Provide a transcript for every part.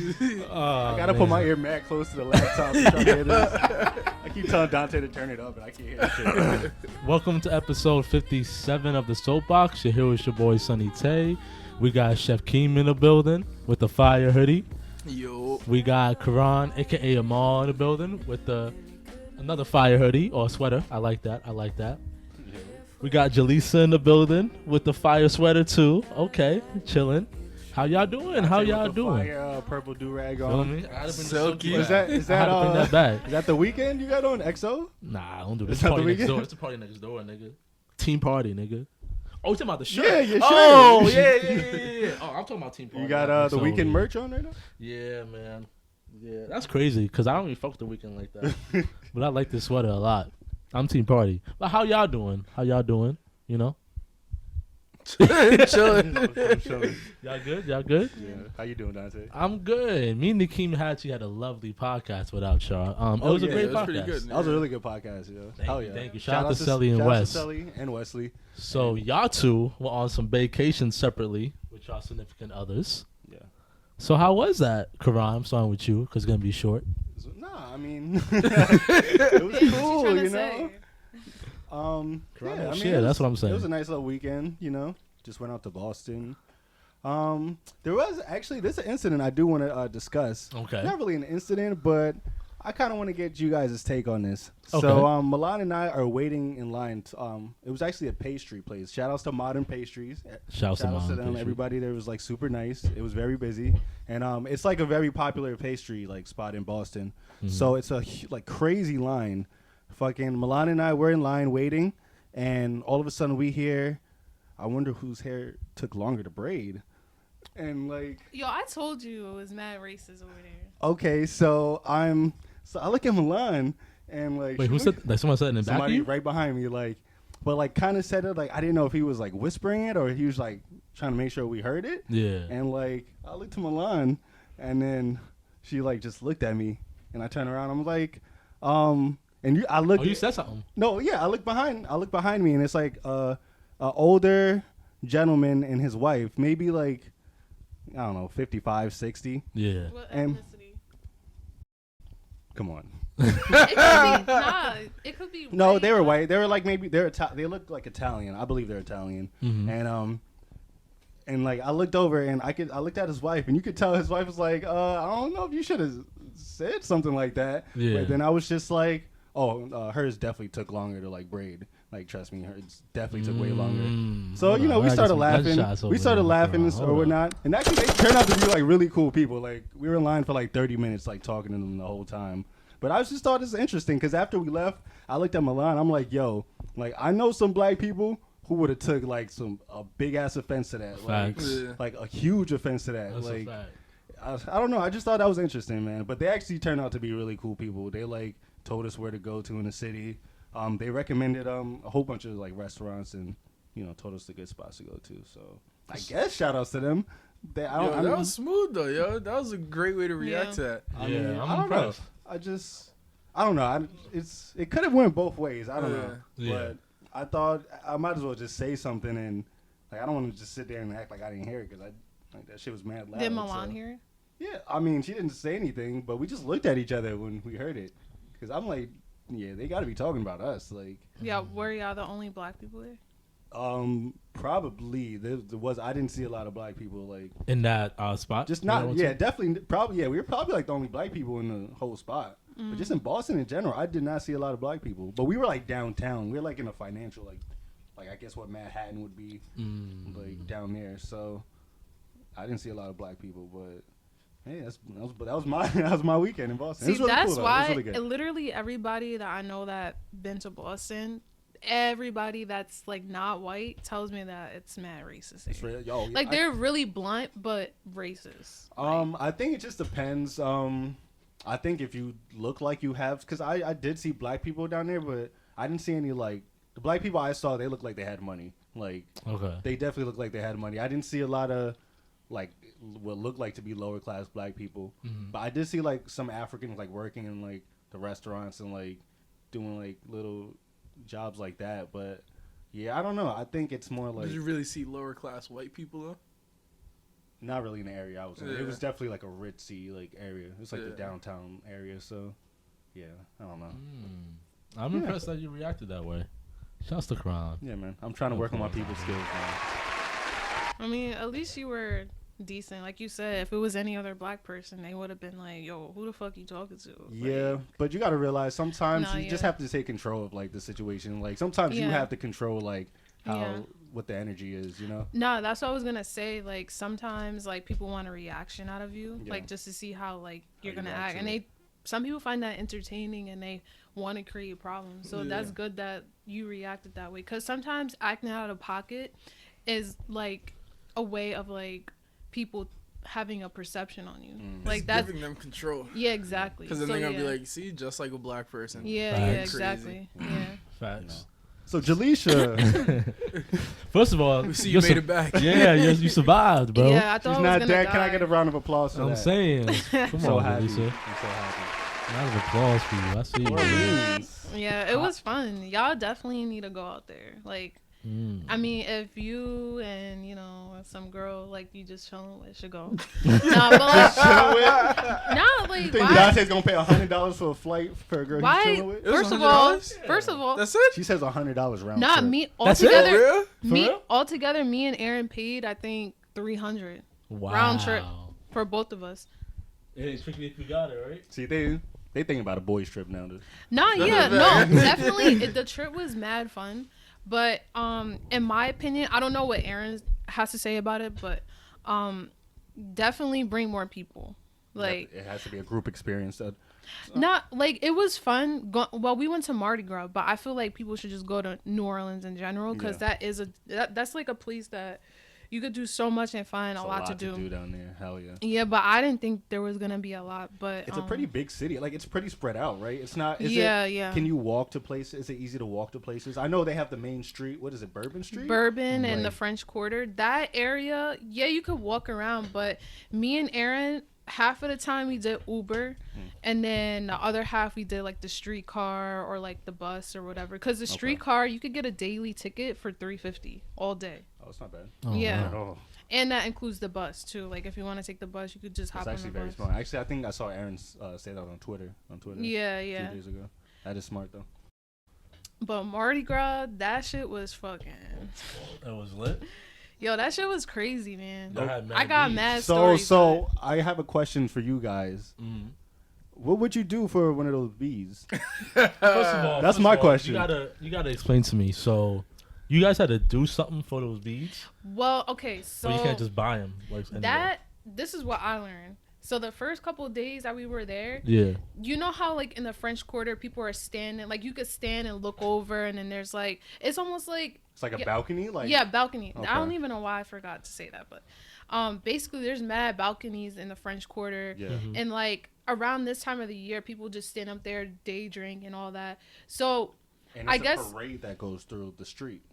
I gotta put my ear mad close to the laptop to try to hear this. I keep telling Dante to turn it up, but I can't hear it. Welcome to episode 57 of the Soapbox. You're here with your boy Sonny Tay. We got Chef Keem in the building with the fire hoodie. Yo. We got Karan, aka Amal, in the building with another fire hoodie or sweater. I like that. We got Jaleesa in the building with the fire sweater too. Okay, chilling. How y'all doing? Fire, purple do-rag on. Silky. Is that bring that back. Is that the weekend you got on EXO? Nah, I don't do this. Is that Party the next weekend? door. It's a party next door, nigga. Team party, nigga. Oh, you talking about the shirt? Yeah, your shirt. Oh, yeah. Oh, I'm talking about team party. You got the weekend merch on right now? Yeah, man. Yeah, that's crazy because I don't even fuck the weekend like that. But I like this sweater a lot. I'm team party. But how y'all doing? You know? Chilling. Y'all good? Yeah. How you doing, Dante? I'm good. Me and Nakeem had a lovely podcast without y'all. It was a great podcast. Pretty good. That was a really good podcast, yo. Thank you. Shout out to Selly and Wes. Shout out to Selly and Wesley. So y'all two were on some vacation separately with y'all significant others. Yeah. So how was that, Karan? I'm starting with you because it's going to be short. Nah, I mean, it was cool, you know? Say? That's what I'm saying. It was a nice little weekend, you know. Just went out to Boston. There was actually this incident I do want to discuss. Okay. Not really an incident, but I kind of want to get you guys' take on this. Okay. So Milan and I are waiting in line. It was actually a pastry place. Shout outs to Modern Pastries. Shout outs to them. Pastry. Everybody there was like super nice. It was very busy, and it's like a very popular pastry like spot in Boston. Mm-hmm. So it's a like crazy line. Fucking Milan and I were in line waiting, and all of a sudden we hear, I wonder whose hair took longer to braid. And like, yo, I told you it was mad racist over there. Okay, so I look at Milan and like, wait, who said that? Someone said in the back of somebody you? right behind me, like, but like kind of said it like I didn't know if he was like whispering it or he was like trying to make sure we heard it. Yeah. And like I looked to Milan, and then she like just looked at me, and I turned around. I'm like, I looked. Oh, you said something. No, yeah, I look behind me, and it's like a older gentleman and his wife, maybe like, I don't know, 55, 60. Yeah. What And ethnicity? Come on. It could be. No, white, they were white. They were like maybe they looked like Italian. I believe they're Italian. Mm-hmm. And like I looked over and I looked at his wife, and you could tell his wife was like, I don't know if you should have said something like that. Yeah. But then I was just like, hers definitely took longer to like braid. Like, trust me, hers definitely took way longer. So, you know, we started laughing. Or whatnot. And actually, they turned out to be, like, really cool people. Like, we were in line for, like, 30 minutes, like, talking to them the whole time. But I just thought this was interesting because after we left, I looked at Milan. I'm like, yo, like, I know some black people who would have took, like, a big-ass offense to that. Like a huge offense to that. That's like, a fact. I don't know. I just thought that was interesting, man. But they actually turned out to be really cool people. They, like, told us where to go to in the city. They recommended a whole bunch of like restaurants and told us the good spots to go to. So I guess shout outs to them. That was smooth though, yo. That was a great way to react to that. I mean, I'm impressed. I don't know. It could have went both ways. I don't know. Yeah. But I thought I might as well just say something and like I don't want to just sit there and act like I didn't hear it because that shit was mad loud. Did Milan hear it? Yeah, I mean she didn't say anything, but we just looked at each other when we heard it because I'm like. Yeah, they got to be talking about us. Like, yeah, were y'all the only black people there? Probably there was. I didn't see a lot of black people like in that spot. Just not. Yeah, definitely. Probably. Yeah, we were probably like the only black people in the whole spot. But just in Boston in general, I did not see a lot of black people. But we were like downtown. We were like in a financial like I guess what Manhattan would be like down there. So I didn't see a lot of black people, but. Hey, that was my weekend in Boston. See, really that's cool, why really literally everybody that I know that been to Boston, everybody that's like not white tells me that it's mad racist. They're really blunt but racist. I think it just depends. I think if you look like you have, because I did see black people down there, but I didn't see any like the black people I saw. They looked like they had money. Like they definitely looked like they had money. I didn't see a lot of like what looked like to be lower class black people, but I did see like some Africans like working in like the restaurants and like doing like little jobs like that. But yeah, I don't know. I think it's more like. Did you really see lower class white people though? Not really in the area I was in. It was definitely like a ritzy like area. It's like the downtown area. So, yeah, I don't know. I'm impressed that you reacted that way. Shouts to Crown. Yeah, man. I'm trying to work on my people skills, man. I mean, at least you were decent. Like you said, if it was any other black person, they would have been like, yo, who the fuck you talking to? Yeah, like, but you got to realize sometimes you just have to take control of like the situation. Like sometimes you have to control like how what the energy is, you know? No, that's what I was going to say. Like sometimes like people want a reaction out of you, like just to see how like you're going to act. And some people find that entertaining and they want to create problems. So that's good that you reacted that way. Because sometimes acting out of pocket is like a way of like people having a perception on you. Like that's giving them control. Yeah, exactly. Because then they're going to be like, see, just like a black person. Yeah, exactly. Yeah. Facts. So, Jaleisha. First of all, we see you made it back. Yeah, you survived, bro. Yeah, I thought she's not dead. Can I get a round of applause for that? I'm saying. Come so on, happy. Jaleisha. I'm so happy. Round of applause for you. I see you. Yeah, it was fun. Y'all definitely need to go out there. Like, I mean, if you and, you know, some girl, like, you just chilling with should go. Nah, but like, like, you think Beyonce's gonna pay $100 for a flight for a girl he's chilling with? First of all, that's it. She says $100 round. Nah, trip. me altogether, me and Aaron paid, I think, $300 round trip for both of us. It's strictly if you got it, right? See, they thinking about a boys trip now. No, definitely. The trip was mad fun. But in my opinion, I don't know what Aaron has to say about it, but definitely bring more people. Like it has to be a group experience. Not like it was fun. Well, we went to Mardi Gras, but I feel like people should just go to New Orleans in general because that's like a place that you could do so much and find a lot to do down there. Hell yeah. Yeah, but I didn't think there was gonna be a lot. But it's a pretty big city. Like it's pretty spread out, right? It's not. Yeah. Can you walk to places? Is it easy to walk to places? I know they have the main street. What is it? Bourbon Street. Bourbon and the French Quarter. That area, yeah, you could walk around. But me and Aaron, half of the time we did Uber, and then the other half we did like the streetcar or like the bus or whatever. Because the streetcar, you could get a daily ticket for $350 all day. Oh, it's not bad. Yeah. Oh. And that includes the bus too. Like if you want to take the bus, you could just hop on the bus. It's actually very smart. Actually, I think I saw Aaron say that on Twitter. Yeah. 2 days ago. That is smart though. But Mardi Gras, that shit was fucking. That was lit. Yo, that shit was crazy, man. I got mad stories. So I have a question for you guys. What would you do for one of those bees? First of all, that's my question. You gotta explain to me. So, you guys had to do something for those beads? Well, okay, so or you can't just buy them. This is what I learned. So the first couple of days that we were there, you know how like in the French Quarter people are standing, like you could stand and look over, and then there's like it's almost like it's like a balcony, like balcony. Okay. I don't even know why I forgot to say that, but basically there's mad balconies in the French Quarter, and like around this time of the year, people just stand up there, day drink and all that. So and it's a parade that goes through the street.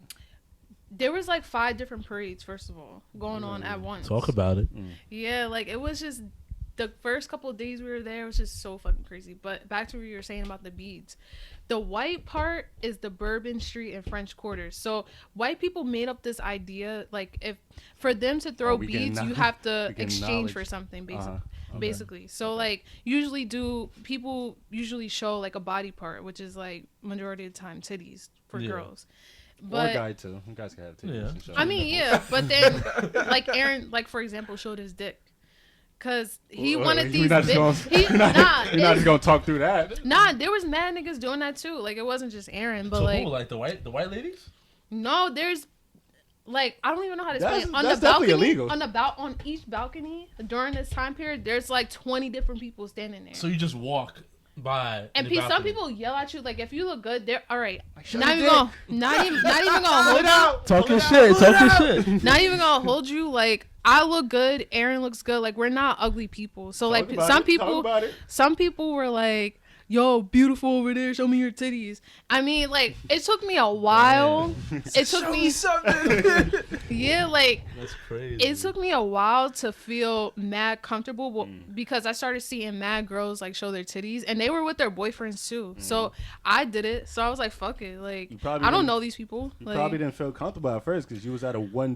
There was like 5 different parades, first of all, going on at once. Talk about it. Yeah, like it was just the first couple of days we were there was just so fucking crazy. But back to what you were saying about the beads. The white part is the Bourbon Street and French Quarter. So white people made up this idea, like if for them to throw beads, you have to exchange for something, basically. Basically. So like people usually show like a body part, which is like majority of the time titties for girls. But, or guy too. Guys can have titties. Yeah. I mean, but then like Aaron, like for example, showed his dick. Cause he wanted these. You're not just gonna talk through that. Nah, there was mad niggas doing that too. Like it wasn't just Aaron, but so like who, like the white ladies? No, there's like I don't even know how to explain it. That's definitely illegal. On each balcony during this time period, there's like 20 different people standing there. So you just walk by. And some people yell at you like if you look good, they're all right. Not even gonna hold you. Talking shit. Not even gonna hold you. Like I look good, Aaron looks good. Like we're not ugly people. So like some people were like, yo, beautiful over there, show me your titties. I mean, like, it took me a while. It took me something. Yeah, like, that's crazy. It took me a while to feel mad comfortable because I started seeing mad girls like show their titties, and they were with their boyfriends too. So I did it. So I was like, fuck it. Like, I don't know these people. You like, probably didn't feel comfortable at first because you was at a 1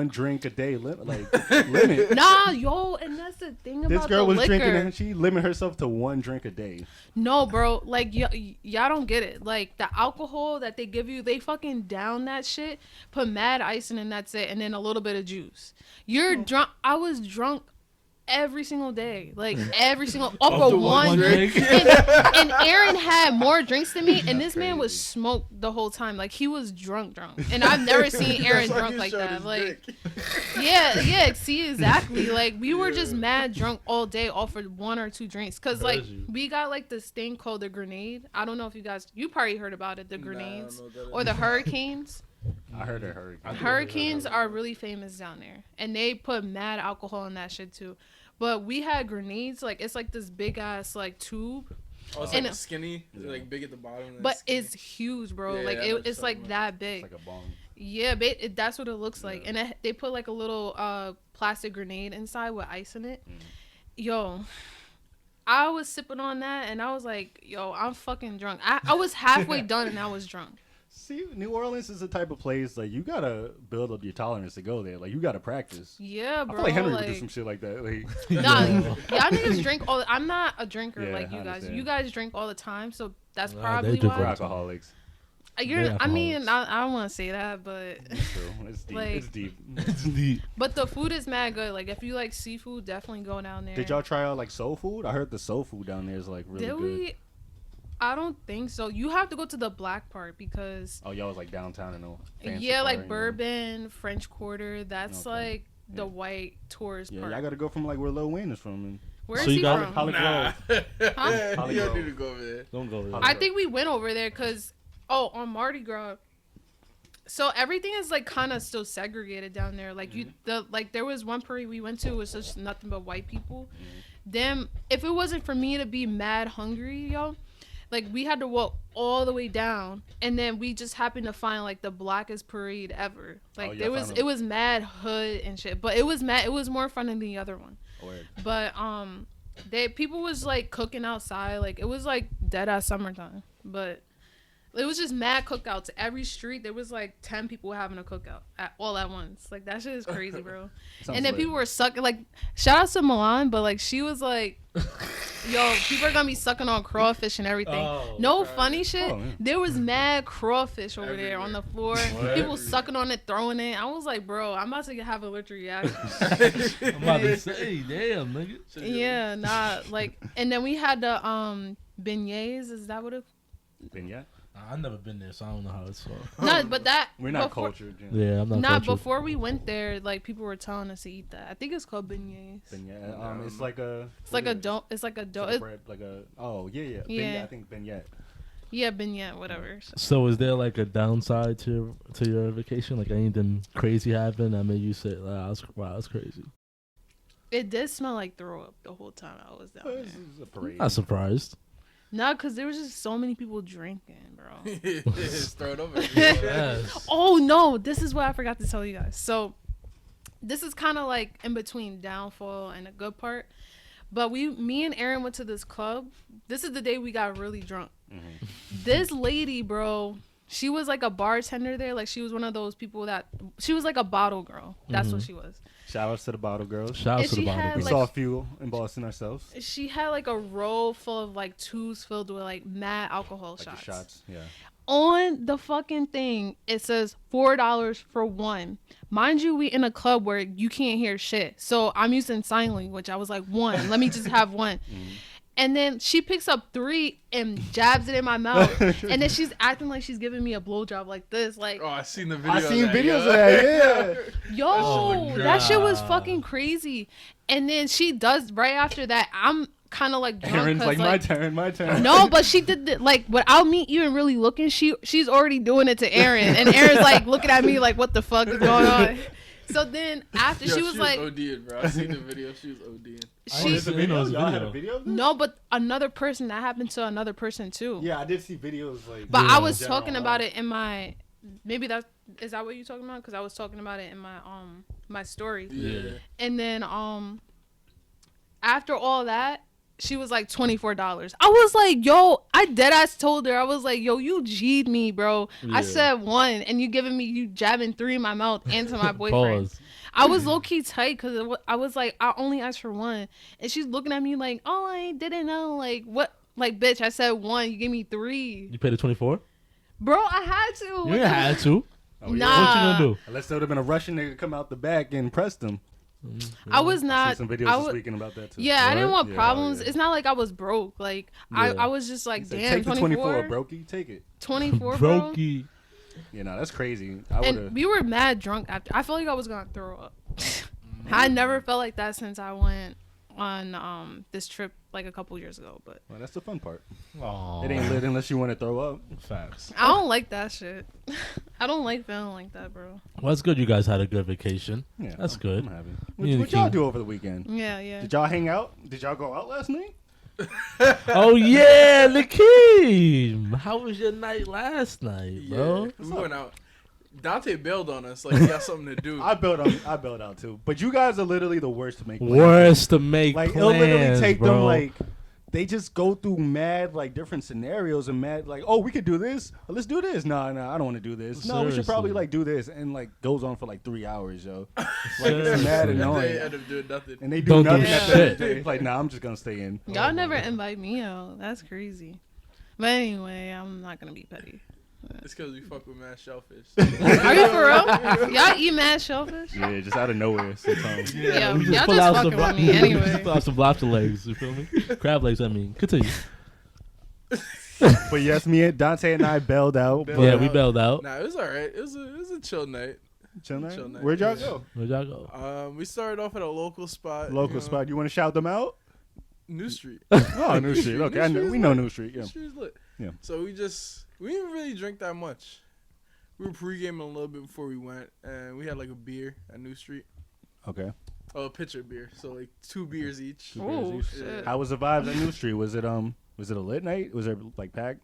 drink a day limit. Nah, yo, and that's the thing about this girl was liquor. drinking and she limited herself to 1 drink a day. No, bro, like y'all don't get it. Like the alcohol that they give you, they fucking down that shit, put mad ice in, and that's it, and then a little bit of juice. You're drunk. I was drunk every single day, like every single off of one drink. And Aaron had more drinks than me, and this man was smoked the whole time. Like he was drunk, and I've never seen Aaron drunk like that. Like, yeah, see, exactly. Like we were just mad drunk all day off of 1 or 2 drinks, cause like we got like this thing called the grenade. I don't know if you probably heard about it, the grenades or the hurricanes. I heard of hurricanes. Hurricanes are really famous down there, and they put mad alcohol in that shit too. But we had grenades, like it's like this big ass like tube. Oh, it's like skinny, like big at the bottom. But it's huge, bro. Yeah, like it's like that big. It's like a bomb. Yeah, that's what it looks like, and they put like a little plastic grenade inside with ice in it. Yo, I was sipping on that, and I was like, yo, I'm fucking drunk. I was halfway done, and I was drunk. See, New Orleans is the type of place like you gotta build up your tolerance to go there. Like you gotta practice. Yeah, bro. I feel like Henry would do some shit like that. Like, nah, y'all niggas drink all. I'm not a drinker like you I guys. understand. You guys drink all the time, so that's probably we're why. alcoholics. I mean, I don't want to say that, but It's true. It's deep. Like, it's deep. It's deep. But the food is mad good. Like if you like seafood, definitely go down there. Did y'all try out like soul food? I heard the soul food down there is like really Did good. we? I don't think so. You have to go to the black part because. Oh, y'all was like downtown and all. Yeah, like Bourbon, French Quarter. That's like the white tourist part. Yeah, I gotta go from like where Lil Wayne is from. And where is he from? Holly Grove. Huh? You don't need to go over there. Don't go over there. I think we went over there because on Mardi Gras. So everything is like kind of still segregated down there. Like there was one parade we went to, it was just nothing but white people. Them, if it wasn't for me to be mad hungry, yo, like we had to walk all the way down, and then we just happened to find like the blackest parade ever. Like it was mad hood and shit, but it was more fun than the other one. But people was like cooking outside, like it was like dead ass summertime, but it was just mad cookouts. Every street there was like 10 people having a cookout all at once. Like that shit is crazy, bro. And then people were sucking. Like shout out to Milan, but like she was like, "Yo, people are gonna be sucking on crawfish and everything." Funny shit. There was mad crawfish over there on the floor. People sucking on it, throwing it. I was like, bro, I'm about to have an allergic reaction. I'm about to say, damn, nigga. Yeah, nah. Like, and then we had the beignets. Is that what it? Beignet? I've never been there, so I don't know how it's called. No, but that we're not cultured. Yeah, I'm not. Nah, cultured. before we went there, like people were telling us to eat that. I think it's called beignets. Beignet. It's like a. It's like a dough. It's like a dough. Like a bread, like a. Oh yeah. Beignet, I think beignet. Yeah, beignet, whatever. So is there like a downside to your vacation? Like anything crazy happened that made you say, wow, that's crazy? It did smell like throw up the whole time I was down there. This is a parade. Not surprised. No, because there was just so many people drinking, bro. Just throw it over. Yes. Oh, no. This is what I forgot to tell you guys. So, this is kind of like in between downfall and a good part. But me and Aaron went to this club. This is the day we got really drunk. Mm-hmm. This lady, bro, she was like a bartender there. Like, she was one of those people she was like a bottle girl. That's what she was. Shout outs to the bottle girls. Shout outs to the bottle girls. We saw a few in Boston ourselves. She had like a roll full of like tubes filled with like mad alcohol shots. The shots, yeah. On the fucking thing, it says $4 for one. Mind you, we in a club where you can't hear shit. So I'm using sign language. I was like, one. Let me just have one. And then she picks up 3 and jabs it in my mouth. And then she's acting like she's giving me a blowjob like this. Like, I seen the video. I seen videos of that, yeah. Yo, that shit was fucking crazy. And then she does, right after that, I'm kind of like drunk. Aaron's like, my turn. No, but she did like without me even really looking, she's already doing it to Aaron. And Aaron's like looking at me like, what the fuck is going on? So then after she was like, ODing, bro. I seen the video. She was ODing. Y'all had a video of this? No, but another person, that happened to another person too. Yeah, I did see videos like. But I was talking about it in my. Maybe is that what you're talking about? Because I was talking about it in my my story. Yeah. And then after all that, she was like $24. I was like, yo, I deadass told her, I was like, yo, you G'd me, bro. I said 1, and you jabbing 3 in my mouth and to my boyfriend. I was low key tight because I was like, I only asked for 1, and she's looking at me like, oh, I didn't know, like what, like bitch, I said 1, you gave me 3. You paid the 24? Bro, I had to. You didn't have to. Oh, nah. What you gonna do? Unless there would have been a Russian nigga come out the back and pressed him. I was not. I see some videos this weekend about that too. Yeah, I didn't want Yeah, problems. yeah. It's not like I was broke. Like I was just like, damn, take the 24, brokey, take it. 24, bro. Brokey. You know, that's crazy. And we were mad drunk after. I felt like I was gonna throw up. I never felt like that since I went on this trip like a couple years ago. But well, that's the fun part. Aww. It ain't lit unless you want to throw up. Facts. I don't like that shit. I don't like feeling like that, bro. Well, it's good you guys had a good vacation. Yeah, That's good. I'm happy. Me and What the y'all king. do over the weekend? Yeah. Did y'all hang out? Did y'all go out last night? Oh yeah, Lakeem. How was your night last night, bro? Yeah, we went out. Dante bailed on us like he got something to do. I bailed out too. But you guys are literally the worst to make plans. Worst to make Like plans, it'll literally take bro. them like they just go through mad like different scenarios and mad like, oh, we could do this. Let's do this. No, I don't want to do this. No, we should probably Seriously. like do this, and like goes on for like 3 hours, yo. Like it's Seriously. mad And annoying. they end up doing nothing. And they do Don't do nothing at the end of shit. the day. It's like, nah, I'm just gonna stay in. Y'all never invite me out. That's crazy. But anyway, I'm not gonna be petty. It's because we fuck with mad shellfish. Are you for real? Y'all eat mad shellfish? Yeah, just out of nowhere sometimes. Yeah, We y'all pull just out fucking some with me we anyway. just pull out some lobster legs. You feel me? Crab legs. I mean, continue. But yes, me and Dante and I bailed out. Bailed but- Yeah, we bailed out. Nah, it was alright. It was a chill night. Chill night? Chill night. Where'd y'all Yeah. go? Where'd y'all go? We started off at a local spot. Local you know, spot. You want to shout them out? New Street. Oh, New Street. Okay, New Street's we know lit. New Street. Yeah. New Street's lit. Yeah. So we didn't really drink that much. We were pre-gaming a little bit before we went, and we had like a beer at New Street. Okay. Oh, a pitcher of beer. So like 2 beers each. Oh Yeah. shit! How was the vibes at New Street? Was it a lit night? Was there like packed?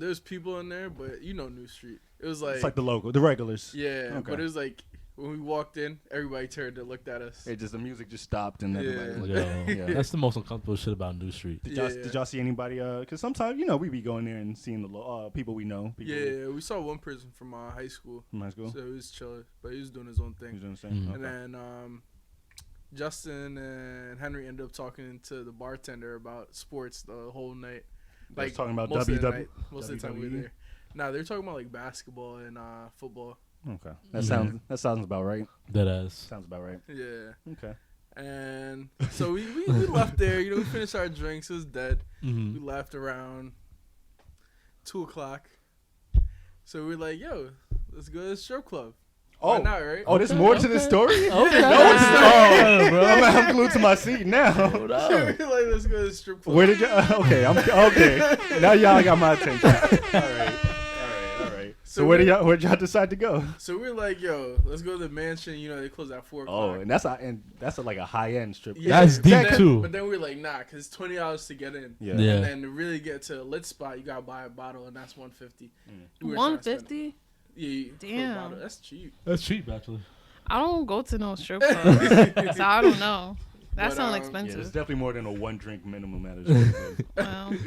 There's people in there, but you know New Street. It was like, It's like the regulars. yeah, Okay. but it was like when we walked in, everybody turned and looked at us. It just the music just stopped and Yeah. everybody. Yo, Yeah. that's the most uncomfortable shit about New Street. Did y'all see anybody? Cause sometimes we be going there and seeing the people we know. People Yeah, we saw one person from high school. from high school. So he was chilling, but he was doing his own He's thing. doing the same. Mhm. And then Justin and Henry ended up talking to the bartender about sports the whole night. Like talking about most of the WWE. night, most of the time we were WWE? there. Nah, they were talking about like basketball and football. Okay, that Mhm. sounds about right. That ass. Sounds about right. Yeah. Okay. And so we left there. You know, we finished our drinks. It was dead. We Mm-hmm. left around 2:00. So we were like, yo, let's go to the strip club. Why not, right? Oh, there's more to the Okay. story. Okay. Oh, bro. I'm glued to my seat now. Hold We up. were like, let's go to the strip club. Where did you? Okay, I'm okay. Now y'all got my attention. All right. So where'd y'all decide to go? So we were like, yo, let's go to the mansion. You know, they close at 4:00. Oh, and that's like a high end strip. club. That's but deep, then- too. But then we were like, nah, because it's $20 to get in. Yeah. Yeah. And then to really get to a lit spot, you gotta buy a bottle, and that's $150. We were trying to spend- 150? Yeah, for a Damn. bottle. That's cheap. That's cheap, actually. I don't go to no strip club, so I don't know. That But, sounds Yeah, expensive. it's definitely more than a 1 drink minimum at a strip club. Well,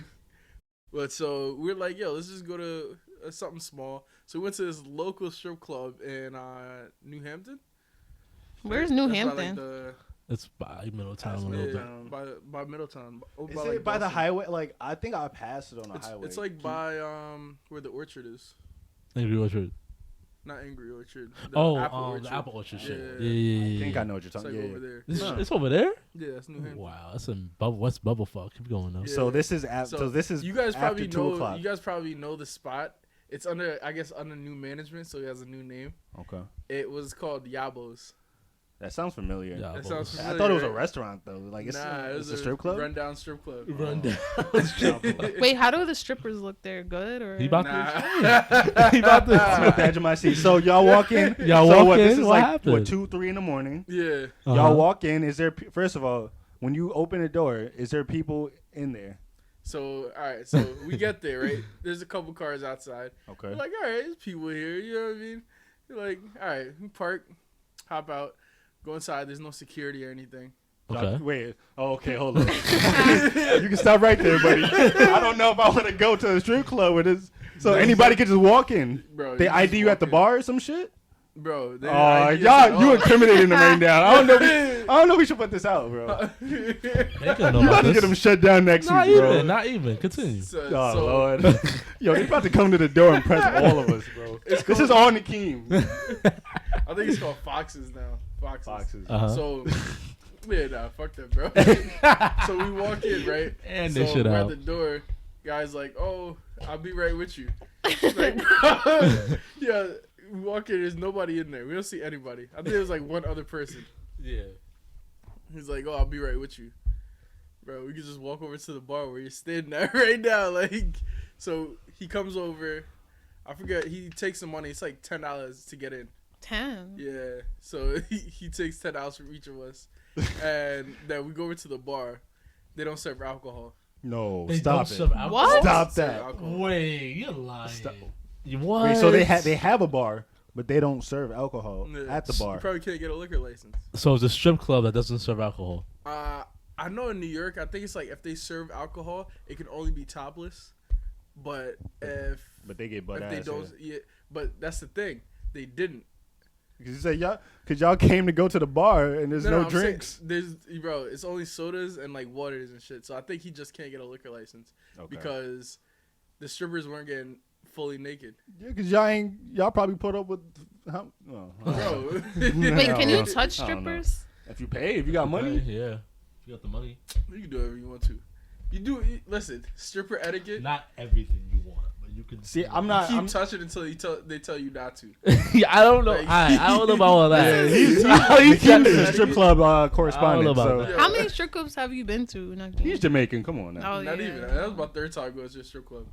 But so we're like, yo, let's just go to something small. So we went to this local strip club in New Hampton. where's New That's by, like, Hampton? the- It's by Middletown That's a little Middletown. bit. by Middletown. Is by, it like, by the Boston. highway? Like I think I passed it on the It's, highway. it's like by where the orchard is. Angry Orchard. Not Angry Orchard. The Oh, Apple Orchard. the Apple Orchard shit. Yeah. Yeah, yeah, I yeah. think I know what you're It's like talking. over Yeah. there. It's over there? Yeah, that's New Hampton. Wow, that's in bubble. What's bubble fuck? Keep going though. Yeah. So this is so this is you guys after probably 2 know. o'clock. You guys probably know the spot. It's under, I guess, under new management, so it has a new name. Okay. It was called Yabos. That sounds familiar. Yeah, That sounds familiar. I thought it was a right? restaurant though. Like it's a strip club. Rundown strip club. Rundown. Wait, how do the strippers look there? Good or? He about Nah. he about to. That's the edge of my seat. So y'all walk in. Y'all so walk This in? is What like happened? 2, 3 in the morning. Yeah. Y'all walk in. Is there? First of all, when you open the door, is there people in there? So all right, so we get there, right? There's a couple cars outside. Okay. We're like, all right, there's people here. You know what I mean? You're like, all right, we park, hop out, go inside. There's no security or anything. Okay. Wait. Oh, okay. Hold on. You can stop right there, buddy. I don't know if I want to go to a strip club with this. So anybody could just walk in. Bro, They ID you at the bar or some shit. Bro, they Oh, ID us at y'all, you all. incriminating them right now. I don't know. We should put this out, bro. They couldn't know You about about to get this. them shut down next Not week, even. bro. Not even. Continue. Oh So, Lord. Yo, they about to come to the door and press all of us, bro. This is on the Keem. I think it's called Foxes now. Foxes. Uh-huh. So, yeah, nah, fuck that, bro. So we walk in, right? And so they shit we're out. at the door. Guy's like, oh, I'll be right with you. Like, bro, yeah, we walk in, there's nobody in there. We don't see anybody. I think there's like one other person. Yeah. He's like, oh, I'll be right with you. Bro, we can just walk over to the bar where you're standing at right now. Like, so he comes over. I forget, he takes some money. It's like $10 to get in. 10. Yeah. So he takes $10 from each of us. And then we go over to the bar. They don't serve alcohol. No, They stop don't it. serve alcohol? What? Stop Serve that. alcohol. Wait, you're lying. Stop. What? Wait, so they have a bar, but they don't serve alcohol Yeah. at the You bar. probably can't get a liquor license. So it's a strip club that doesn't serve alcohol. I know in New York, I think it's like if they serve alcohol, it can only be topless. But But they get butt if they ass. don't, yeah. But that's the thing, they didn't. Because you say y'all came to go to the bar and there's no I'm drinks. saying, there's bro, it's only sodas and like waters and shit. So I think he just can't get a liquor license because the strippers weren't getting fully naked. Yeah, because y'all probably put up with how? Oh, Bro, Wait, can you touch I don't know. strippers? if you pay, if you got money. Yeah. If you got the money. you can do whatever you want to. Listen, stripper etiquette. Not everything you want, but you can. See, I'm not. Keep I'm, touching until they tell you not to. Yeah, I don't know. Like- I don't know about all that. he's a strip club correspondent. about So that. Yeah. How many strip clubs have you been to? he's Jamaican. Come on now. Oh, Not yeah. even. That was my third time going to a strip club.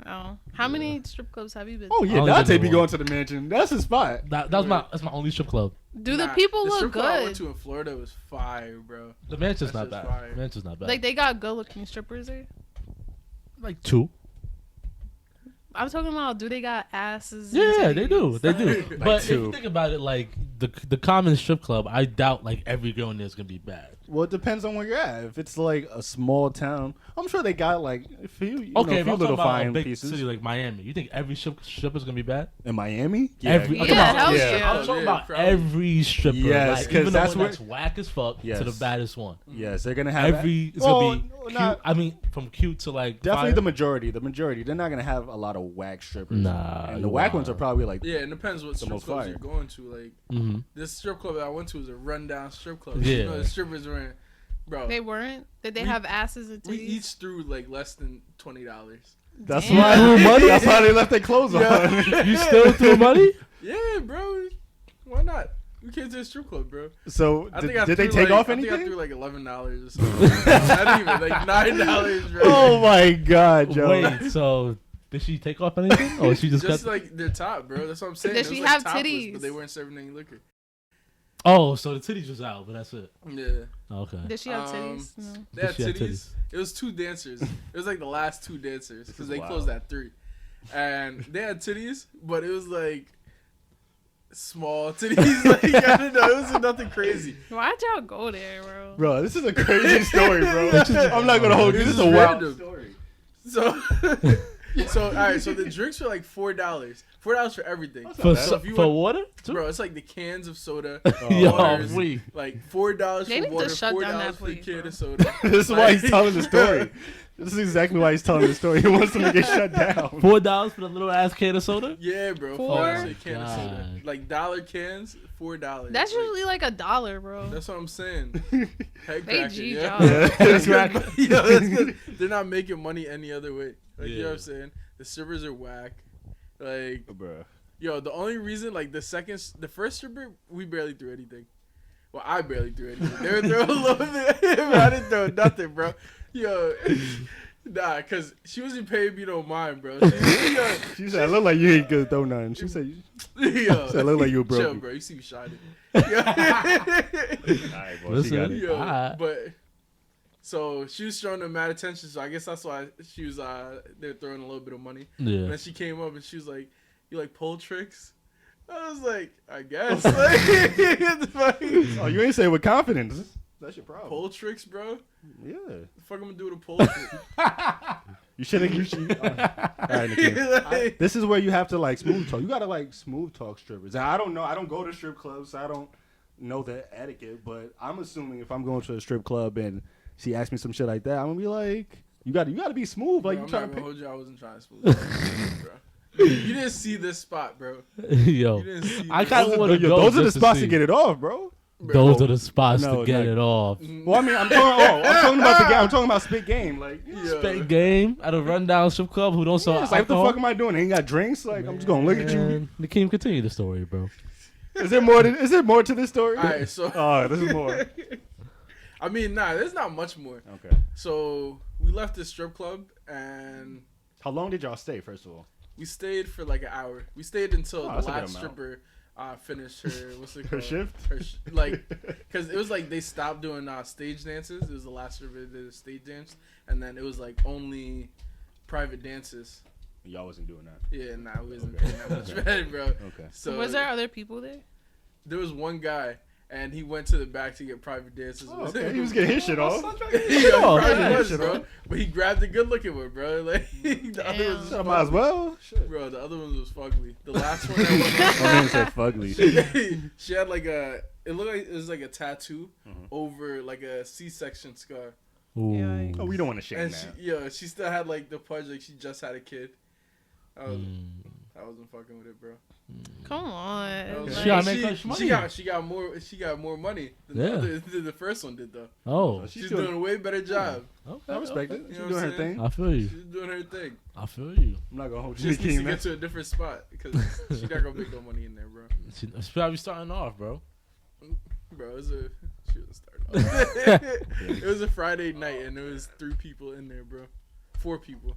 Oh. How many strip clubs have you been Oh to? yeah, only Dante been be to going to the mansion. That's his spot. That's my only strip club. Do the Nah, people the look strip club I went good? to in Florida was fire, bro. The mansion's That's not just bad. fire. The mansion's not bad. Like, they got good looking strippers there? like 2. I'm talking about, do they got asses? Yeah, and they do. titties? They do. Like But if 2. you think about it, like the common strip club, I doubt like every girl in there is gonna be bad. Well, it depends on where you're at. If it's like a small town, I'm sure they got like a few, Okay, a few if I'm little talking about a fine big pieces. city like Miami, you think every stripper's gonna be bad? In Miami, Every, Yeah, I'm talking about- hell yeah. yeah. I'm talking Yeah, about probably. every stripper. Yes, like, 'cause even the that's one where- that's whack as fuck Yes. to the baddest one. yes, they're gonna have Every it's Well, gonna be cute. not- I mean, from cute to like definitely fire. the majority. The majority, they're not gonna have a lot of whack strippers. Nah, and the you whack ones wild. are probably like Yeah, it depends what strip most clubs fire. you're going to. Like Mhm. this strip club that I went to was a rundown strip club. Yeah. You know, the strippers were in, bro. They weren't? Did they We- have asses and we titties? each threw like less than $20. that's Damn. why that's why they left their clothes on. You still threw money? Yeah, bro. Why not? We came to a strip club, bro. So I did, think I did they threw, take like, off I think I anything? threw like $11 or something. Not even like $9, bro. Oh my god, Joe! Wait, so did she take off anything, or she just, Just got? like their top, bro. That's what I'm saying. Does It was, she like, have topless, titties? But they weren't serving any liquor. Oh, so the titties was out, but that's it. Yeah. Okay. Did she have titties? No. They had She had titties. titties. It was 2 dancers. It was like the last 2 dancers because is they wild. closed at 3. And they had titties, but it was like small titties. Like I don't know, it was nothing crazy. Why'd y'all go there, bro? Bro, this is a crazy story, bro. I'm not gonna hold you. This is a wild Random. story. So all right. So the drinks were like $4. $4 for everything. That's For not bad. So if you for want- water? Too? Bro, it's like the cans of soda. Yo, waters, we. like $4 They for need to water, shut down $4 that for the place, can bro. of soda. This is why he's telling the story. This is exactly why he's telling the story. He wants them to get shut down. $4 for the little ass can of soda? Yeah, bro. $4? $4 a can of soda. God. Like dollar cans, $4. That's Like, usually like $1, bro. That's what I'm saying. Head They cracking, G yeah. job. Yeah. That's right. Yo, that's 'cause they're not making money any other way. Like you know what Yeah. I'm saying? The strippers are whack. Like Bruh. yo, the only reason like the first stripper we barely threw anything, Well, I barely threw anything. They were throwing a little bit. I didn't throw nothing, bro. Yo, nah, because she wasn't paying me no mind, bro. She said, I look like you ain't good throw nothing. She said, I look like you broke. Chill, bro. You see me shining. All right, boy, Listen, she got it. Yo, but so she was showing them mad attention, so I guess that's why she was they're throwing a little bit of money. Yeah. And then she came up and she was like, "You like pole tricks?" I was like, "I guess." Like, Oh, you ain't say with confidence. That's your problem. pole tricks, bro. Yeah. The fuck I'm gonna do with a pole trick? You shouldn't. All right, Nikki. This is where you have to like smooth talk. You gotta like smooth talk strippers. I don't know. I don't go to strip clubs. So I don't know the etiquette. But I'm assuming if I'm going to a strip club and she asks me some shit like that, I'm gonna be like, you gotta be smooth. Like Bro, you trying to I'm not pick. gonna hold you. I wasn't trying to smooth, bro. You didn't see this spot, bro. Yo, You didn't see I this. kind of want to go. Those are the just spots see. to get it off, bro. Those are the spots No, to get like- it off. Well, I mean, I'm talking about the game. I'm talking about spit game. Like, Yeah. Spit game at a rundown strip club who don't sell it's like, what the alcohol. fuck am I doing? Ain't got drinks. Like, I'm just gonna look at you. Man, Nakeem, continue the story, bro. Is there more to this story? All right, so Oh, this is more. I mean, nah, there's not much more. Okay. So we left the strip club and How long did y'all stay? First of all. we stayed for like an hour. We stayed until Oh, the that's a good last amount. stripper finished her what's it Her called? shift? Like, because it was like they stopped doing stage dances. It was the last stripper that did a stage dance, and then it was like only private dances. Y'all wasn't doing that. Yeah, nah, we wasn't Okay. doing that much, right, bro. Okay. So Was there other people there? There was one guy, and he went to the back to get private dances. Oh, with okay. He was getting his shit off. Yeah, he probably yeah. was, Shit bro. on. But he grabbed the good looking one, bro. Like the other Damn. ones So I was might as fugly. well. Shit. Bro, the other one was fugly. The last one that My man said fugly. went she had like it looked like it was like a tattoo over like a C-section scar. Ooh. Yeah, Oh, we don't want to shame And that. she still had like the pudge, like she just had a kid. I Mm. wasn't fucking with it, bro. Come on. Okay. She gotta make her money. She got more money than Yeah. the first one did though. Oh, She's She's doing- doing a way better job. okay. I respect it. You She's know doing what her I'm saying? thing. I feel you. She's doing her thing. I feel you. I'm not gonna hold She you. just needs to man. get to a different spot because she not gonna make no money in there, bro. She's probably starting off, bro. Bro, she was starting off. It was a Friday night and there was 3 people in there, bro. 4 people.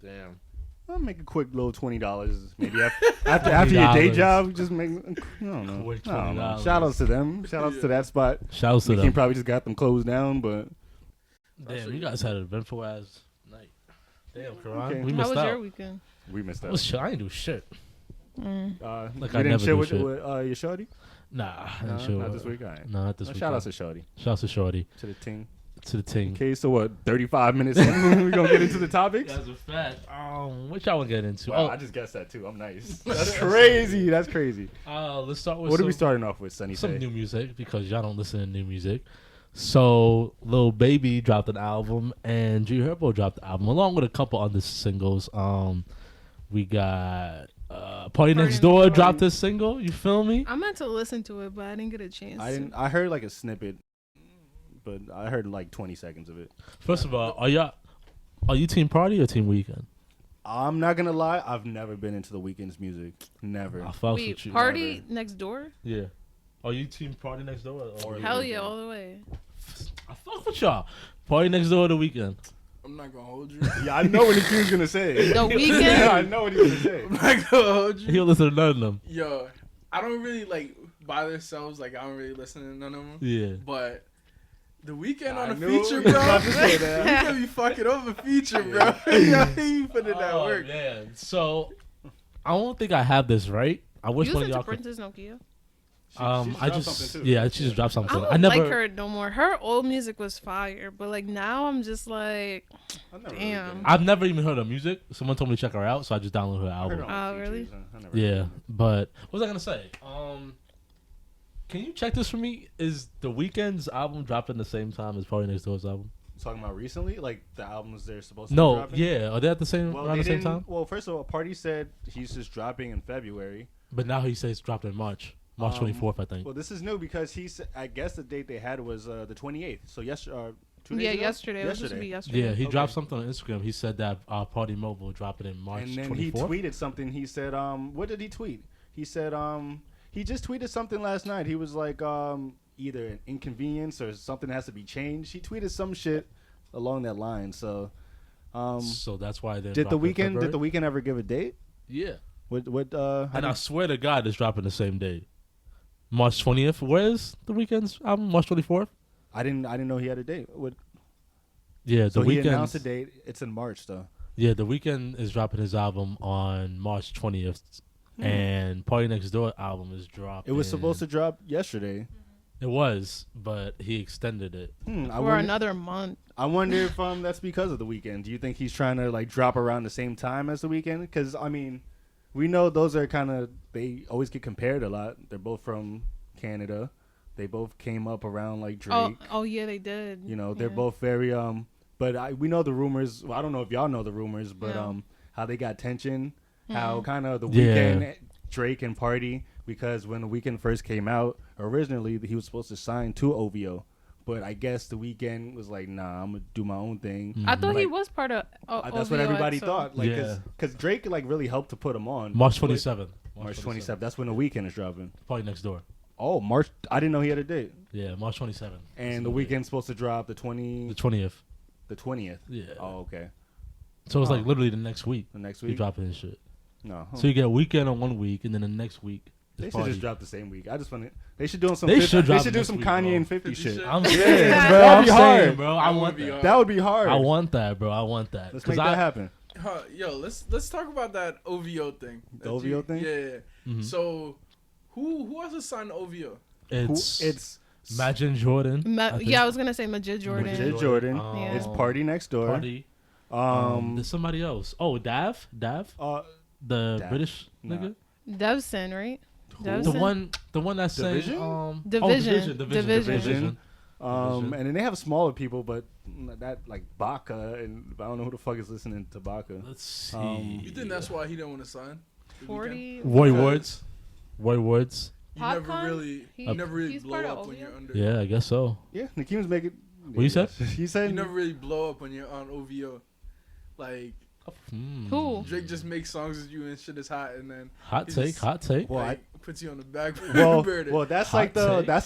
Damn. I'll make a quick little $20. Maybe after your day $20. job, just make. I don't know. Quick I don't know. $20. Shout outs to them. Shout outs to that spot. Shouts to You them. probably just got them closed down, but Damn, you guys had an eventful ass night. Damn, Karan, Okay. we How missed was out. your weekend? we missed I out. ain't do shit. You Like, I didn't never chill do with, shit. with your shorty? Nah, No, sure. not this week. All right. No, not this Well, week. shout outs to shorty. Shouts to Shorty. To the team. To the team. Okay, so what? 35 minutes in, we gonna get into the topics. That's a fact. What y'all want to get into? Wow, I just guessed that too. I'm nice. That's crazy. That's crazy. Let's start with What are we some- starting off with, Sunny? some Say? new music because y'all don't listen to new music. So Lil Baby dropped an album and G Herbo dropped the album along with a couple other singles. We got Party Next Door dropped this single. You feel me? I meant to listen to it, but I didn't get a chance. I heard like a snippet, but I heard like 20 seconds of it. First of all, are you Team Party or Team Weekend? I'm not gonna lie. I've never been into the Weeknd's music. Never. I fucks Wait, with you. Party Next Door? Yeah. Are you Team Party Next Door? Or Hell yeah, all the way. I fuck with y'all. Party Next Door the Weekend. I'm not gonna hold you. Yeah, I know what the kid's gonna say. The Weeknd? Yeah, I know what he's gonna say. I'm not gonna hold you. He'll listen to none of them. Yo, I don't really like by themselves. Like I don't really listen to none of them. Yeah. But the Weeknd I on a knew feature, he was bro. about to say that. You gonna be fucking over feature, bro. Yo, you put in that work. Man. So I don't think I have this right. I wish You one of listen to y'all could. Princess Nokia? She's I dropped just something, too. yeah, she just dropped I something. don't I never like her no more. Her old music was fire, but like now I'm just like, I've never Damn. Really I've never even heard her music. Someone told me to check her out, so I just downloaded her I heard album. her on Oh, really? features. I never Yeah, heard but what was I gonna say? Can you check this for me? Is The Weeknd's album dropped in the same time as Party Next Door's album? it. Talking about recently, like the albums they're supposed to be No, dropping? yeah, are they at the same Well, around they the same didn't. time? Well, first of all, Party said he's just dropping in February. But now he says it's dropped in March 24th, I think. Well, this is new because I guess the date they had was the 28th. So 2 days yeah, ago? yesterday. It was supposed to be yesterday. Yeah, he Okay. dropped something on Instagram. He said that Party Mobile dropped it in March And then 24th. he tweeted something. He said, what did he tweet? He said, he just tweeted something last night. He was like, either an inconvenience or something has to be changed. She tweeted some shit along that line. So, so that's why they did the weekend ever give a date? Yeah. What? And I swear to God, it's dropping the same day, March 20th. Where's the Weeknd's album? March 24th. I didn't know he had a date. What? Yeah, so he announced a date. It's in March though. Yeah, The Weeknd is dropping his album on March 20th, and Party Next Door album is dropping. It was supposed to drop yesterday. It was, but he extended it for another month. I wonder if that's because of The Weeknd. Do you think he's trying to like drop around the same time as The Weeknd? Because I mean, we know those are they always get compared a lot. They're both from Canada. They both came up around like Drake. Oh yeah, they did. You know, they're both very but we know the rumors. Well, I don't know if y'all know the rumors, but how they got tension, how kind of The Weeknd, Drake and Party, because when The Weeknd first came out, originally he was supposed to sign to OVO, but I guess The Weeknd was like, nah, I'm gonna do my own thing. I thought he was part of that's OVO, what everybody thought, like, because Drake like really helped to put him on. March 27th. March 27th. That's when The Weeknd is dropping. Party Next Door. Oh, March. I didn't know he had a date. Yeah, March 27th. And The Weeknd's supposed to drop the 20th. The 20th. Yeah. Oh, okay. So it's like literally the next week. The next He week? dropping his shit. No. So you get a Weeknd on 1 week, and then the next week They Party. should just drop the same week. I just want to. They should do some. They 50, should drop They should do next some week, Kanye bro. and 50 shit. I'm Yeah, saying, bro, bro. that'd I'm be saying, hard. bro. I want that. That would be hard. I want that, bro. I want that. Let's make that happen. Yo, let's talk about that OVO thing. The OVO thing? Yeah. Mm-hmm. So, who else is signed to OVO? It's Imagine Jordan. I was gonna say Majid Jordan. Majid Jordan. Yeah. It's Party Next Door. Party. There's somebody else. Oh, Dav. The Dav. British nigga. Devson, right? The one that's saying Division. And then they have smaller people, but that like Baca, and I don't know who the fuck is listening to Baca. Let's see. You think that's why he didn't want to sign? 40. Roy Woods. You never really he's blow part of up when OVO? you're under. Yeah, I guess so. Yeah, Nakeem's making. What you said? He said You never really blow up when you're on OVO. Like who? Drake just makes songs with you and shit is hot, and then Hot take. Well, like, puts you on the back burner. Well, that's Hot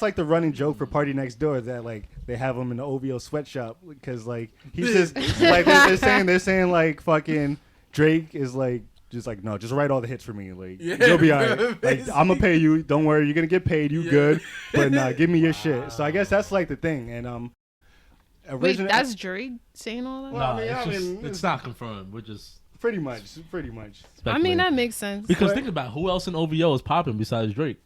like the running joke for Party Next Door, that like they have him in the OVO sweatshop because like he's just like they're saying like fucking Drake is like just like, no, just write all the hits for me, like you'll be alright. Like, I'm gonna pay you, don't worry, you're gonna get paid, you good, but nah, give me your shit. So I guess that's like the thing. And wait, that's Drake saying all that? Nah, it's not confirmed. We're just pretty much. I mean, that makes sense. Because think about who else in OVO is popping besides Drake.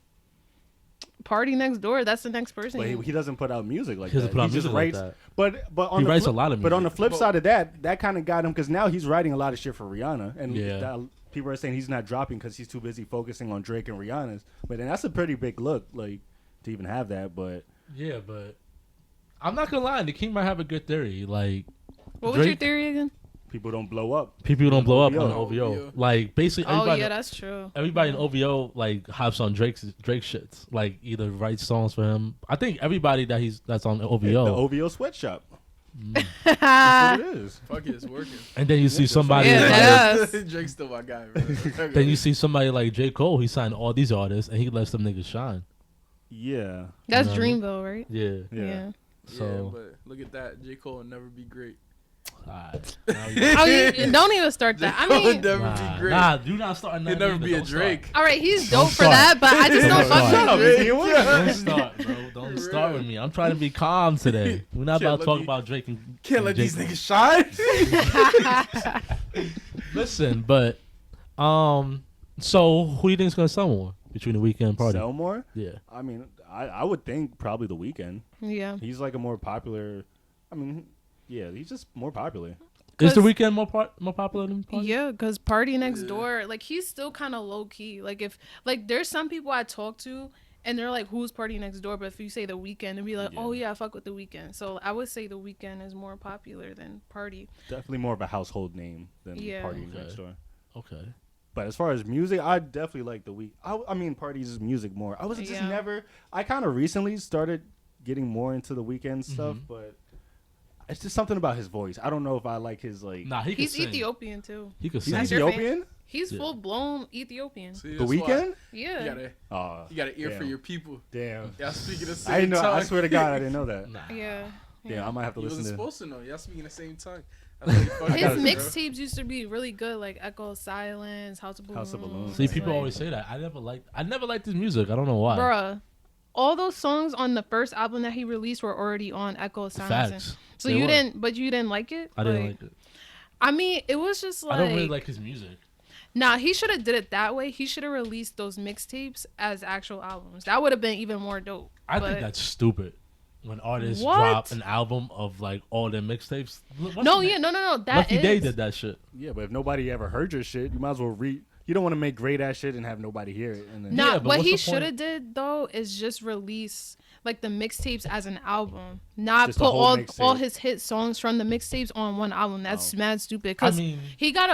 Party Next Door, that's the next person. But he doesn't put out music like He doesn't that. put out He just music like writes. that. But on He the writes flip, a lot of But on the music. flip side of that kind of got him, because now he's writing a lot of shit for Rihanna, and people are saying he's not dropping because he's too busy focusing on Drake and Rihanna's. But then that's a pretty big look, like, to even have that. But yeah, but I'm not gonna lie, the King might have a good theory. Like, what was your theory again? people don't blow up. People don't blow up on OVO. OVO. Like, basically, everybody. Oh yeah, that's true. Everybody in OVO like hops on Drake shits. Like, either writes songs for him. I think everybody that's on OVO. The OVO sweatshop. That's what it is. Fuck it, it's working. And then you see somebody. Drake's still my guy, bro. Then you see somebody like J. Cole. He signed all these artists and he lets them niggas shine. Yeah. That's You know Dreamville, right? Yeah. So, yeah, but look at that. J. Cole will never be great. Don't even start that. I mean, never be great. Nah, do not start. He'll never be a Drake. All right, he's dope for that, but I just don't fuck with him. Don't start, bro. Don't start with me. I'm trying to be calm today. We're not about to talk about Drake and can't let these Cole. niggas shine. Listen, but so who do you think is gonna sell more between The Weeknd and Party? Sell more? Yeah. I mean, I would think probably The Weeknd. Yeah. He's like a more popular. I mean, yeah, he's just more popular. Is The Weeknd more popular than Party? Yeah, because Party Next Door, like, he's still kind of low key. Like, if there's some people I talk to and they're like, who's Party Next Door? But if you say The Weeknd, they'll be like, oh yeah, I fuck with The Weeknd. So I would say The Weeknd is more popular than Party. Definitely more of a household name than Party Next Door. Okay. But as far as music, I definitely like The Weeknd. I mean, Party's music more. I was just never. I kind of recently started getting more into The Weeknd stuff, but it's just something about his voice. I don't know if I like his like. Nah, he's Ethiopian too. He could He's sing. Ethiopian. He's full blown Ethiopian. See, The Weeknd? Yeah. You got an ear for your people. Damn. Y'all speaking the same I didn't know. tongue. I swear to God, I didn't know that. Nah. Yeah. Yeah, I might have to You listen wasn't to. supposed to know. Y'all speaking the same tongue. His mixtapes used to be really good, like Echo of Silence, House of Balloons. See, people always say that. I never liked his music. I don't know why. Bruh, all those songs on the first album that he released were already on Echo of Silence. Facts. So you didn't like it? I didn't like it. I mean, it was just like, I don't really like his music. Nah, he should have did it that way. He should have released those mixtapes as actual albums. That would have been even more dope. I think that's stupid. When artists What? drop an album of like all their mixtapes. No. Lucky Day did that shit. Yeah, but if nobody ever heard your shit, you might as well You don't want to make great ass shit and have nobody hear it. And then Nah, but what what's he the should have point? did though is just release like the mixtapes as an album, not Just a put whole all mixtape. his hit songs from the mixtapes on one album. That's mad stupid. I Cause mean, he had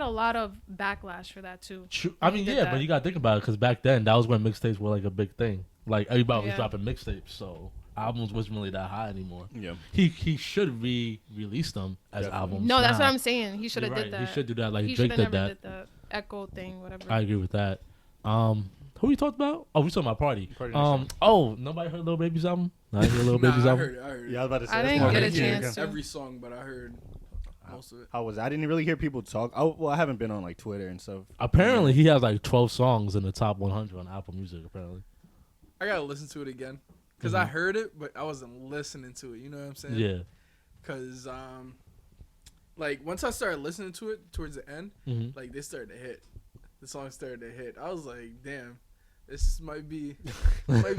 a lot of backlash for that too. I He mean, did yeah, that. but you gotta think about it because back then that was when mixtapes were like a big thing. Like everybody was Yeah. dropping mixtapes, so albums wasn't really that high anymore. yeah, He should release them as Definitely. albums. No, that's now. what I'm saying. He should have You're did right. that. He should do that like He Drake shoulda did never that. did the Echo thing, whatever. I agree with that. Who we talked about? Oh, we talking about Party. Party Nation. Oh, nobody heard Lil Baby's album? I hear Lil Baby's I album. heard it. yeah. I was about to say. I that's didn't more get a than you chance can- to. Every song, but I heard most of it. How was it? I didn't really hear people talk. Well, I haven't been on like Twitter and stuff. Apparently, he has like 12 songs in the top 100 on Apple Music. Apparently, I gotta listen to it again because I heard it, but I wasn't listening to it. You know what I'm saying? yeah. Because like once I started listening to it towards the end, Mm-hmm. like they started to hit. The song started to hit. I was like, damn, this might be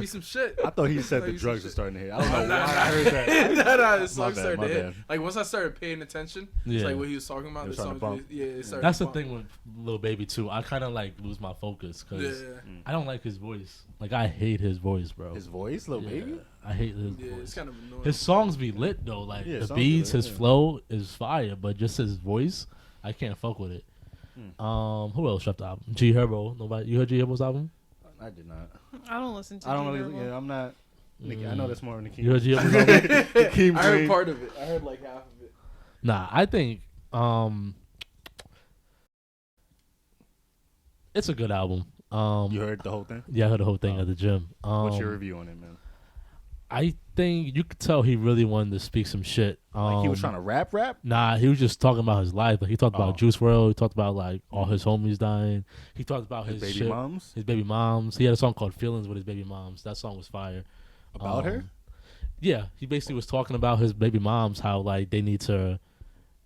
some shit. I thought he said the Maybe some drugs were shit. starting to hit. I don't know Nah, why I heard that. nah, the My song bad, started my to hit. bad. Like once I started paying attention, Yeah. it's like what he was talking about. It was The starting song, to bump. it started. That's to the bump. thing with Lil Baby too. I kind of like lose my focus because Yeah, I don't like his voice. Like I hate his voice, bro. His voice, Lil Yeah, Baby. I hate his yeah, voice. it's kind of annoying. His songs be lit though. Like Yeah, the songs be beats, lit, his yeah. flow is fire, but just his voice, I can't fuck with it. Who else dropped the album? G Herbo. Nobody. You heard G Herbo's album? I did not. I don't listen to. I don't G really. Herbo. Yeah, I'm not. I know that's more of Nicki. You heard G Herbo's album? Nicki I heard Minaj. part of it. I heard like half of it. Nah, I think it's a good album. You heard the whole thing. Yeah, I heard the whole thing at the gym. What's your review on it, man? I think you could tell he really wanted to speak some shit. Like he was trying to rap. Nah, he was just talking about his life. Like he talked about Juice WRLD. He talked about like all his homies dying. He talked about his Baby shit, moms his baby moms. He had a song called "Feelings" with his baby moms. That song was fire. about her. Yeah, he basically was talking about his baby moms, how like they need to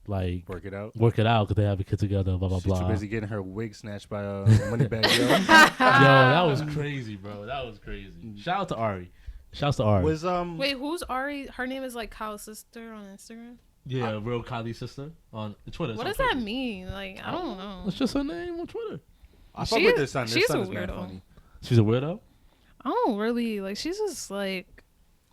like Work it out. work it out because they have a kid together. Blah blah She's blah. too busy getting her wig snatched by Moneybag Yo. Yo, that was crazy, bro. That was crazy. Shout out to Ari. Shouts to Ari. Was Wait, who's Ari? Her name is like Kyle's sister on Instagram. Yeah, real Kylie's sister on Twitter. What does that mean? Like, I don't know. It's just her name on Twitter. I fuck She with is- this son. This she's son a is mad weirdo. funny. She's a weirdo. I don't really like. She's just like.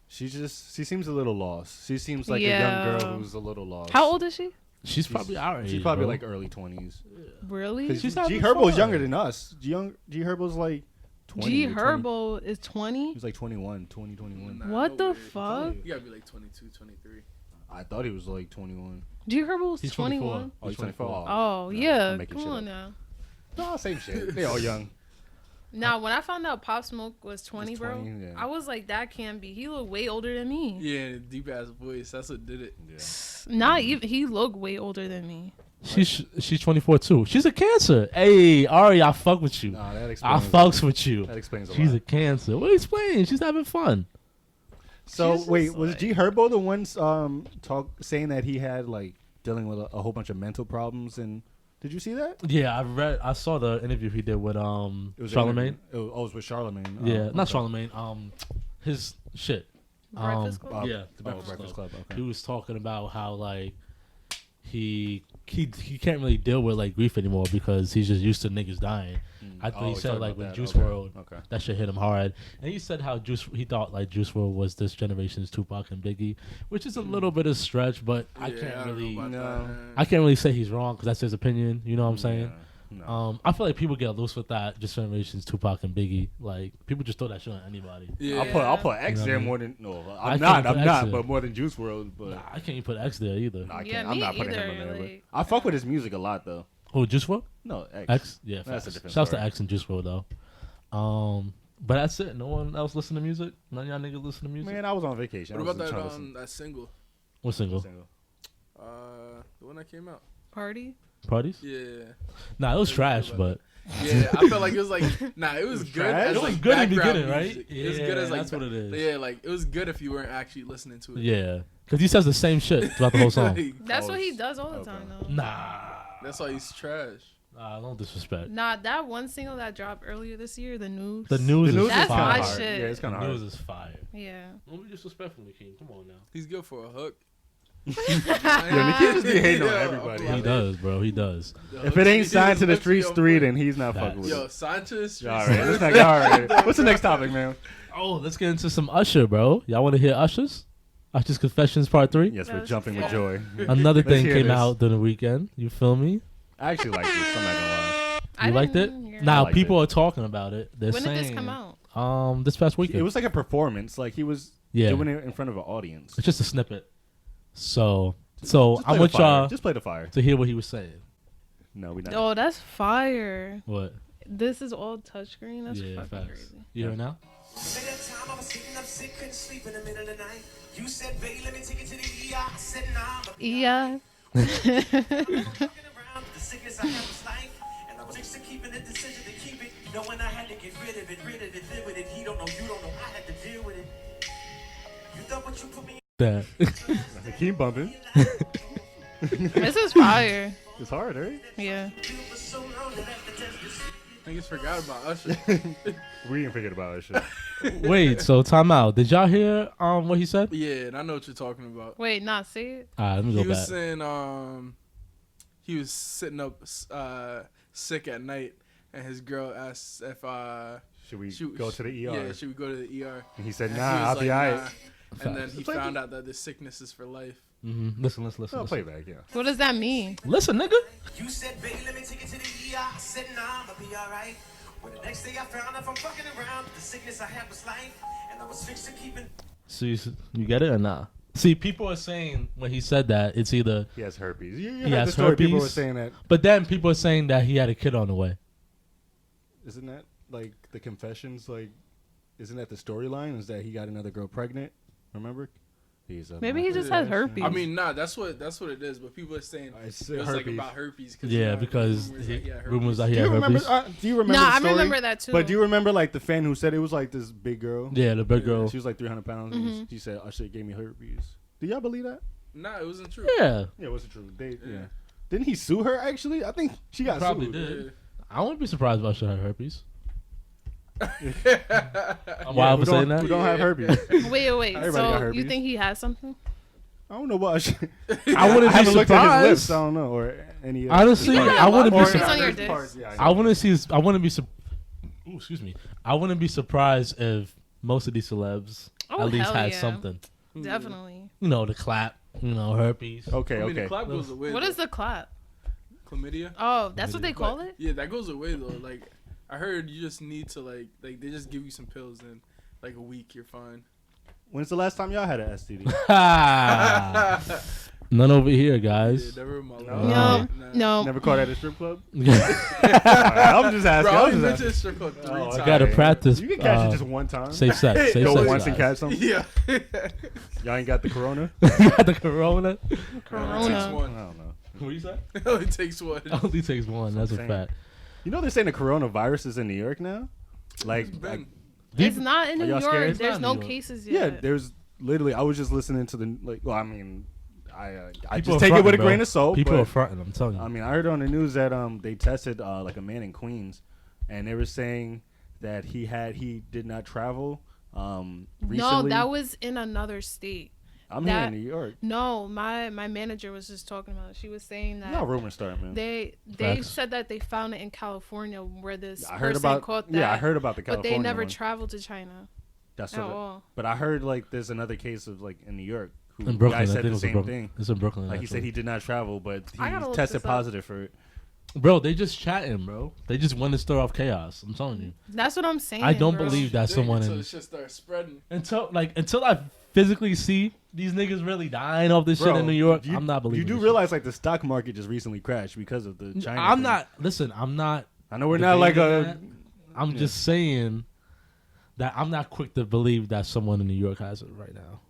She seems a little lost. She seems like a Yeah. young girl who's a little lost. How old is she? She's probably our age. She's probably bro. like early 20s. Really? She's G having Herbo's fun. younger than us. G Herbo's like 20. G or 20. Herbo is 20. He was like 21, 21. Nah, What no the way. fuck? You gotta be like 22, 23. I thought he was like 21. G Herbo was He's 21. Oh, he's 24. Oh No, yeah, I'm making come shit on up. now. No, same shit. They all young. Now, when I found out Pop Smoke was 20, He's bro, 20, yeah. I was like, that can't be. He looked way older than me. Yeah, and a deep ass voice. That's what did it. Yeah. Not even. He looked way older than me. She's 24 too. She's a Cancer. Hey, Ari, I fuck with you. Nah, that I explains. fucks with you. That explains a She's lot. a Cancer. What are you explaining? She's having fun. So She's wait, just was like- G Herbo the one saying that he had like dealing with a whole bunch of mental problems? And did you see that? Yeah, I saw the interview he did with It was Charlemagne. It was with Charlemagne. Yeah, not okay. Charlemagne. His shit. Breakfast Club? Yeah, the Breakfast Breakfast Club. He Okay. was talking about how like he can't really deal with like grief anymore because he's just used to niggas dying. I think Oh, he he's said talking like about with that. Juice Okay. WRLD, Okay. that shit hit him hard. And he said how he thought like Juice WRLD was this generation's Tupac and Biggie, which is a little bit of stretch, but I Yeah, can't don't know really about No. that, man. I can't really say he's wrong because that's his opinion. You know what I'm saying? Yeah, no. I feel like people get loose with that. Just generations Tupac and Biggie. Like people just throw that shit on anybody. Yeah. I'll put X You know there what I mean? more than no. I I'm can't not. put I'm X not. there. But more than Juice WRLD. But Nah, I can't even put X there either. no, I Yeah, can't. I'm me not putting him either, in there. but like- I fuck with his music a lot though. Who, Juice WRLD? No, X. Yeah, that's a different Shouts to story. X and Juice WRLD though. But that's it. No one else listen to music. None of y'all niggas listen to music. Man, I was on vacation. What I about wasn't that single? What single? The one that came out. Party. Parties? Yeah. Nah, it was trash, but Yeah, I felt like it was like it was good. trash? As, it was like, good in the background beginning, right? music. Yeah, It was good as like that's what it is. Yeah, like it was good if you weren't actually listening to it. Yeah, because he says the same shit throughout the whole song. Like, That's what he does all the time, though. Nah, that's why he's trash. don't disrespect. Nah, that one single that dropped earlier this year, the news. The news is That's fire. my shit. Yeah, it's kind The of hard. news is fire. Yeah. Don't be disrespectful, King. Come on now. He's good for a hook. Yeah, Nikki just be hating on everybody. He does, bro. He does. If it ain't signed to the streets 3, then he's not Facts. fucking with Yo, it. Sanchez. All right, what's the next topic, man? Oh, let's get into some Usher, bro. Y'all want to hear Usher's? Usher's Confessions Part 3? Yes, we're jumping with joy. Another thing hear came this. out during the weekend. You feel me? I actually like this. I'm not gonna lie. You liked it? Yeah. Now, I liked people are talking about it. They're When saying, did this come out? This past weekend. It was like a performance. Like he was Yeah. doing it in front of an audience. It's just a snippet. So Just I play want the fire. y'all Just play the fire. to hear what he was saying. No, we not. Oh, that's fire. What? This is all touchscreen. That's Yeah, fucking facts. crazy. You hear it now? At that time I was sitting up sick, couldn't sleep in the middle of the night. You said, baby, let me take you to the ER. I said, nah, but Yeah. fucking around. The sickness I have was life, and I was fixed to keeping the decision to keep it. Knowing I had to get rid of it, live with it. He don't know, you don't know. I had to deal with it. You thought what you put me That. Keep bumping. This is fire. It's hard, right? Yeah. in for so long that after test this. Niggas forgot about Usher. We ain't forget about that shit. Wait, so time out. Did y'all hear what he said? Yeah, and I know what you're talking about. Wait, not say it. Alright, let me He go was back. saying he was sitting up sick at night, and his girl asked if Should we should- go to the ER? Yeah, should we go to the ER? And he said, And nah, he was I'll like, be alright. nah. And then he Play found the- out that the sickness is for life. Mm-hmm. Listen. Oh, play back, yeah. What does that mean? Listen, nigga. You said, baby, let me take you to the ER. I said, nah, I'll be alright. Well, the next day I found out I'm fucking around. The sickness I had was life, and I was fixed to keeping. So you get it or nah? See, people are saying when he said that, it's either. He has herpes. You He heard has the story. People were herpes. saying that. But then people are saying that he had a kid on the way. Isn't that like the confessions? Like, isn't that the storyline? Is that he got another girl pregnant? Remember? Maybe he just has herpes. I mean, nah, that's what it is. But people are saying It's it was herpes. like about herpes. Yeah, because rumors that he Do had you remember? herpes. Do you remember? Nah, the I story? remember that too. But do you remember like the fan who said it was like this big girl? Yeah, the big girl. She was like 300 pounds. And she said, "Usher gave me herpes." Do y'all believe that? Nah, it wasn't true. Yeah, Yeah, it wasn't true. They, Yeah. Didn't he sue her? Actually, I think she got probably sued. did. I wouldn't be surprised if Usher had herpes. I'm Yeah, wild who for saying don't- that. Who don't have herpes? Wait. Everybody got So herpes. you think he has something? I don't know what Usher. I wouldn't be haven't looked at his lips. surprised. I don't know, or any. Honestly, his I wouldn't be or- It's on your his dick. parts, yeah, I wouldn't see. I wouldn't be. Ooh, excuse me. I wouldn't be surprised if most of these celebs Oh, at least hell had yeah. something. Definitely. You know, the clap. You know, herpes. Okay, I mean, okay. the clap goes away. What though. is the clap? Chlamydia? Oh, that's what they But, call it? Yeah, that goes away though. Like I heard, you just need to like they just give you some pills and like a week you're fine. When's the last time y'all had an STD? Ha! None over here, Yeah, guys. never in my life. No. No. Nah. No. Never caught at a strip club? Yeah. I'm just asking. Bro, I I'm only just been to asking. a strip club 3 Oh, times. I gotta practice. You can catch it just one time. Safe sex. Safe Go sex. once and guys. catch something. Yeah. Y'all ain't got the corona? Got the corona. It takes Corona. I one. don't know. What you say? It only takes one. Only takes one. That's a Same. fact. You know they're saying the coronavirus is in New York now? Like, It's been- It's not in Are New y'all York. scared? There's It's no not in New York. cases yeah, yet. there's literally, I was just listening to the, like, well, I mean, I People just are take it with a fronting, grain bro. of salt. People but, are fronting. I'm telling you. I mean, I heard on the news that they tested like a man in Queens, and they were saying that he did not travel recently. No, that was in another state. I'm here that- in New York. No, my manager was just talking about it. She was saying that No rumors start, man. they Facts. said that they found it in California where this I heard person about caught that. yeah, I heard about the but California they never one. traveled to China That's at what. all. But I heard like there's another case of like in New York who in Brooklyn, guy I said think it the was in same Brooklyn. thing. It's in Brooklyn. Like he said actually. he did not travel, but I he gotta look tested this up. positive for it. Bro, they just chatting, bro. They just want to stir off chaos. I'm telling you. That's what I'm saying. I don't bro. believe that Dang, someone until in it shit starts spreading. until I physically see these niggas really dying off this shit in New York, I'm not believing. You do realize like the stock market just recently crashed because of the China. I'm thing. not. Listen, I'm not. I know we're not like a. I'm just saying that I'm not quick to believe that someone in New York has it right now,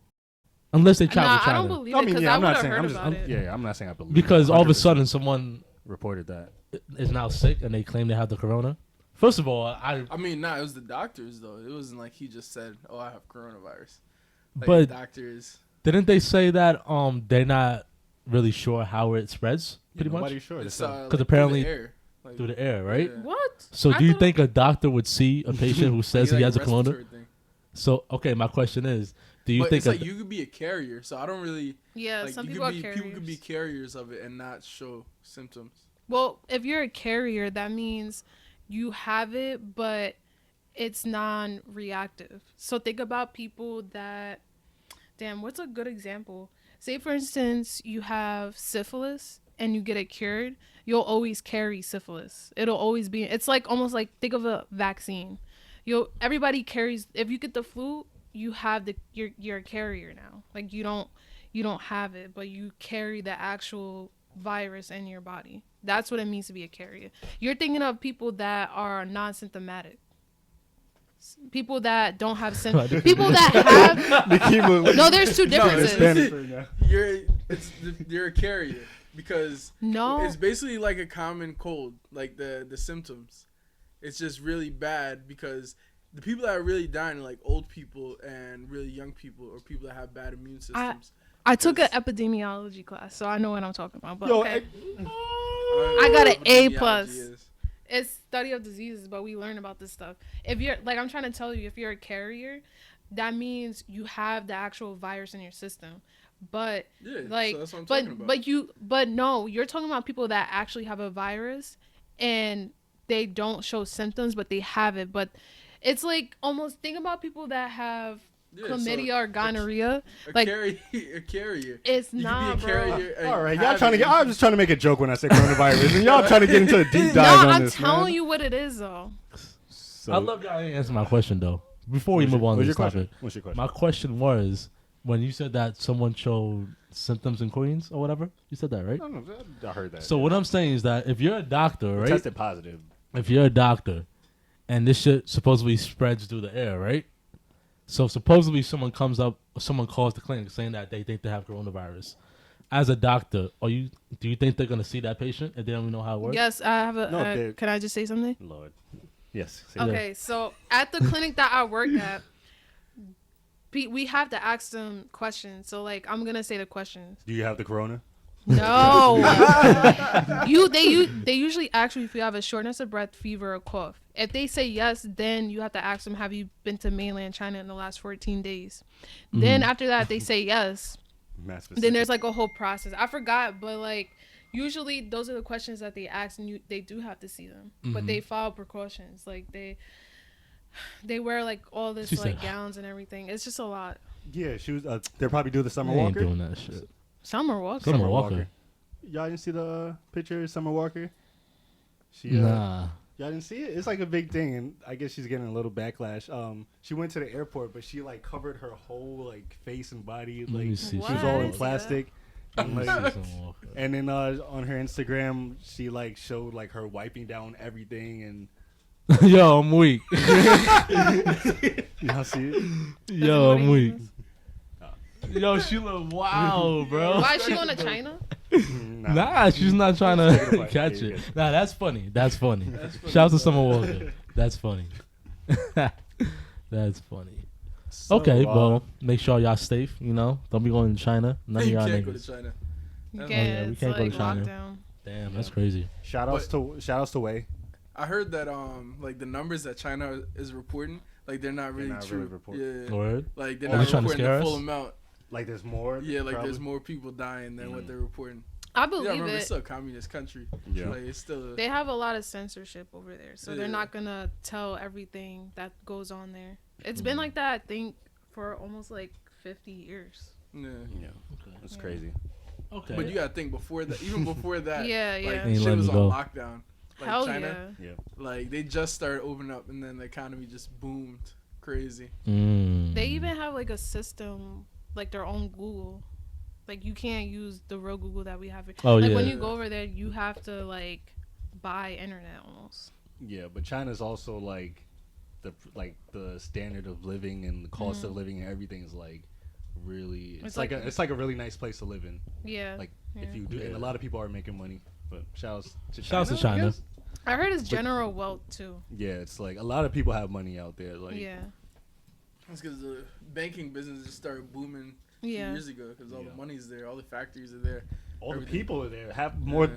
unless they travel to China. I don't believe it because I would have heard about it. Yeah, I'm not saying I believe. Because it. all of a sudden someone reported that is now sick and they claim they have the corona. First of all, I mean, it was the doctors though. It wasn't like he just said, "Oh, I have coronavirus." Like, but doctors didn't they say that they're not really sure how it spreads? Pretty much. Nobody's sure. because like, apparently through the air, right? Yeah. What? So do you think a doctor would see a patient who says he has a corona? Thing. So okay, my question is, do you think it's like you could be a carrier? So I don't really. Yeah, like, some people are carriers. People could be carriers of it and not show symptoms. Well, if you're a carrier, that means you have it, but it's non-reactive. So think about people that, damn, what's a good example? Say, for instance, you have syphilis and you get it cured. You'll always carry syphilis. It'll always be, it's like almost like, think of a vaccine. Everybody carries, if you get the flu, you have you're a carrier now. Like you don't have it, but you carry the actual virus in your body. That's what it means to be a carrier. You're thinking of people that are non-symptomatic. People that don't have symptoms. People that have. No, there's two differences. You're a carrier because no, it's basically like a common cold, like the symptoms. It's just really bad because the people that are really dying are like old people and really young people or people that have bad immune systems. I took an epidemiology class, so I know what I'm talking about. But Yo, okay. I got an A+. It's study of diseases, but we learn about this stuff. If you're like, I'm trying to tell you, if you're a carrier, that means you have the actual virus in your system. But yeah, like, so that's what I'm talking about. but no, you're talking about people that actually have a virus and they don't show symptoms, but they have it. But it's like almost think about people that have chlamydia or gonorrhea. A carrier. It's not, bro. All right, y'all trying to get. I was just trying to make a joke when I said coronavirus, and y'all trying to get into a deep dive no, on I'm this. telling you what it is, though. I love y'all to answer my question though. Before we move on to this topic, what's your question? My question was when you said that someone showed symptoms in Queens or whatever. You said that, right? I heard that. So what I'm saying is that if you're a doctor, right? Tested positive. If you're a doctor, and this shit supposedly spreads through the air, right? So supposedly someone calls the clinic saying that they think they have coronavirus. As a doctor, do you think they're gonna see that patient and they don't even know how it works? Yes, I have a. Can I just say something? Lord, yes. Okay, so at the clinic that I work at, we have to ask them questions. So like, I'm gonna say the questions. Do you have the corona? No. They usually ask you if you have a shortness of breath, fever, or cough. If they say yes, then you have to ask them, have you been to mainland China in the last 14 days? Mm-hmm. Then after that, they say yes. Then there's like a whole process. I forgot, but like usually those are the questions that they ask, and they do have to see them. Mm-hmm. But they follow precautions. Like they wear like all this gowns and everything. It's just a lot. Yeah, she was. They're probably doing the Summer Walker. Ain't doing that shit. Summer Walker. Summer Walker. Y'all didn't see the picture of Summer Walker? Nah. Y'all didn't see it? It's like a big thing, and I guess she's getting a little backlash. She went to the airport, but she like covered her whole like face and body. Like she was all in plastic. And, like, and then on her Instagram, she like showed like her wiping down everything and. Yo, I'm weak. Y'all see it? Yo, I'm weak. Yo, she look wild, bro. Why is she going to China? Nah, she's not trying to catch it. Nah, that's funny. That's funny. Shout out to Summer Walker. That's funny. That's funny. So, okay, well, make sure y'all safe. You know, don't be going to China. None of y'all can't niggas. Go to China. We can't go to China. Lockdown. Damn, that's crazy. Shout outs to Wei. I heard that like the numbers that China is reporting, like they're not really true. Yeah. Word? Like they're not reporting the full amount. Like there's more. Yeah, like there's more people dying than what they're reporting. I believe remember, it's still a communist country. Yeah. Like, it's still they have a lot of censorship over there, so they're not gonna tell everything that goes on there. It's been like that, I think, for almost like 50 years. Yeah. Okay. That's crazy. Okay. But you gotta think before that, even before that, like shit was on lockdown. Like Hell China, like they just started opening up, and then the economy just boomed crazy. They even have like a system like their own Google. Like you can't use the real Google that we have here. Oh, like yeah. when you go over there, you have to like buy internet almost. Yeah, but China's also like the standard of living and the cost of living and everything is like really. It's like a really nice place to live in. Yeah. Like if you do, and a lot of people are making money. But shouts to China. I heard it's general wealth too. Yeah, it's like a lot of people have money out there. Like Yeah. That's because the banking business just started booming a few Yeah. years ago because all the money's there, all the factories are there. all Everything. the people are there.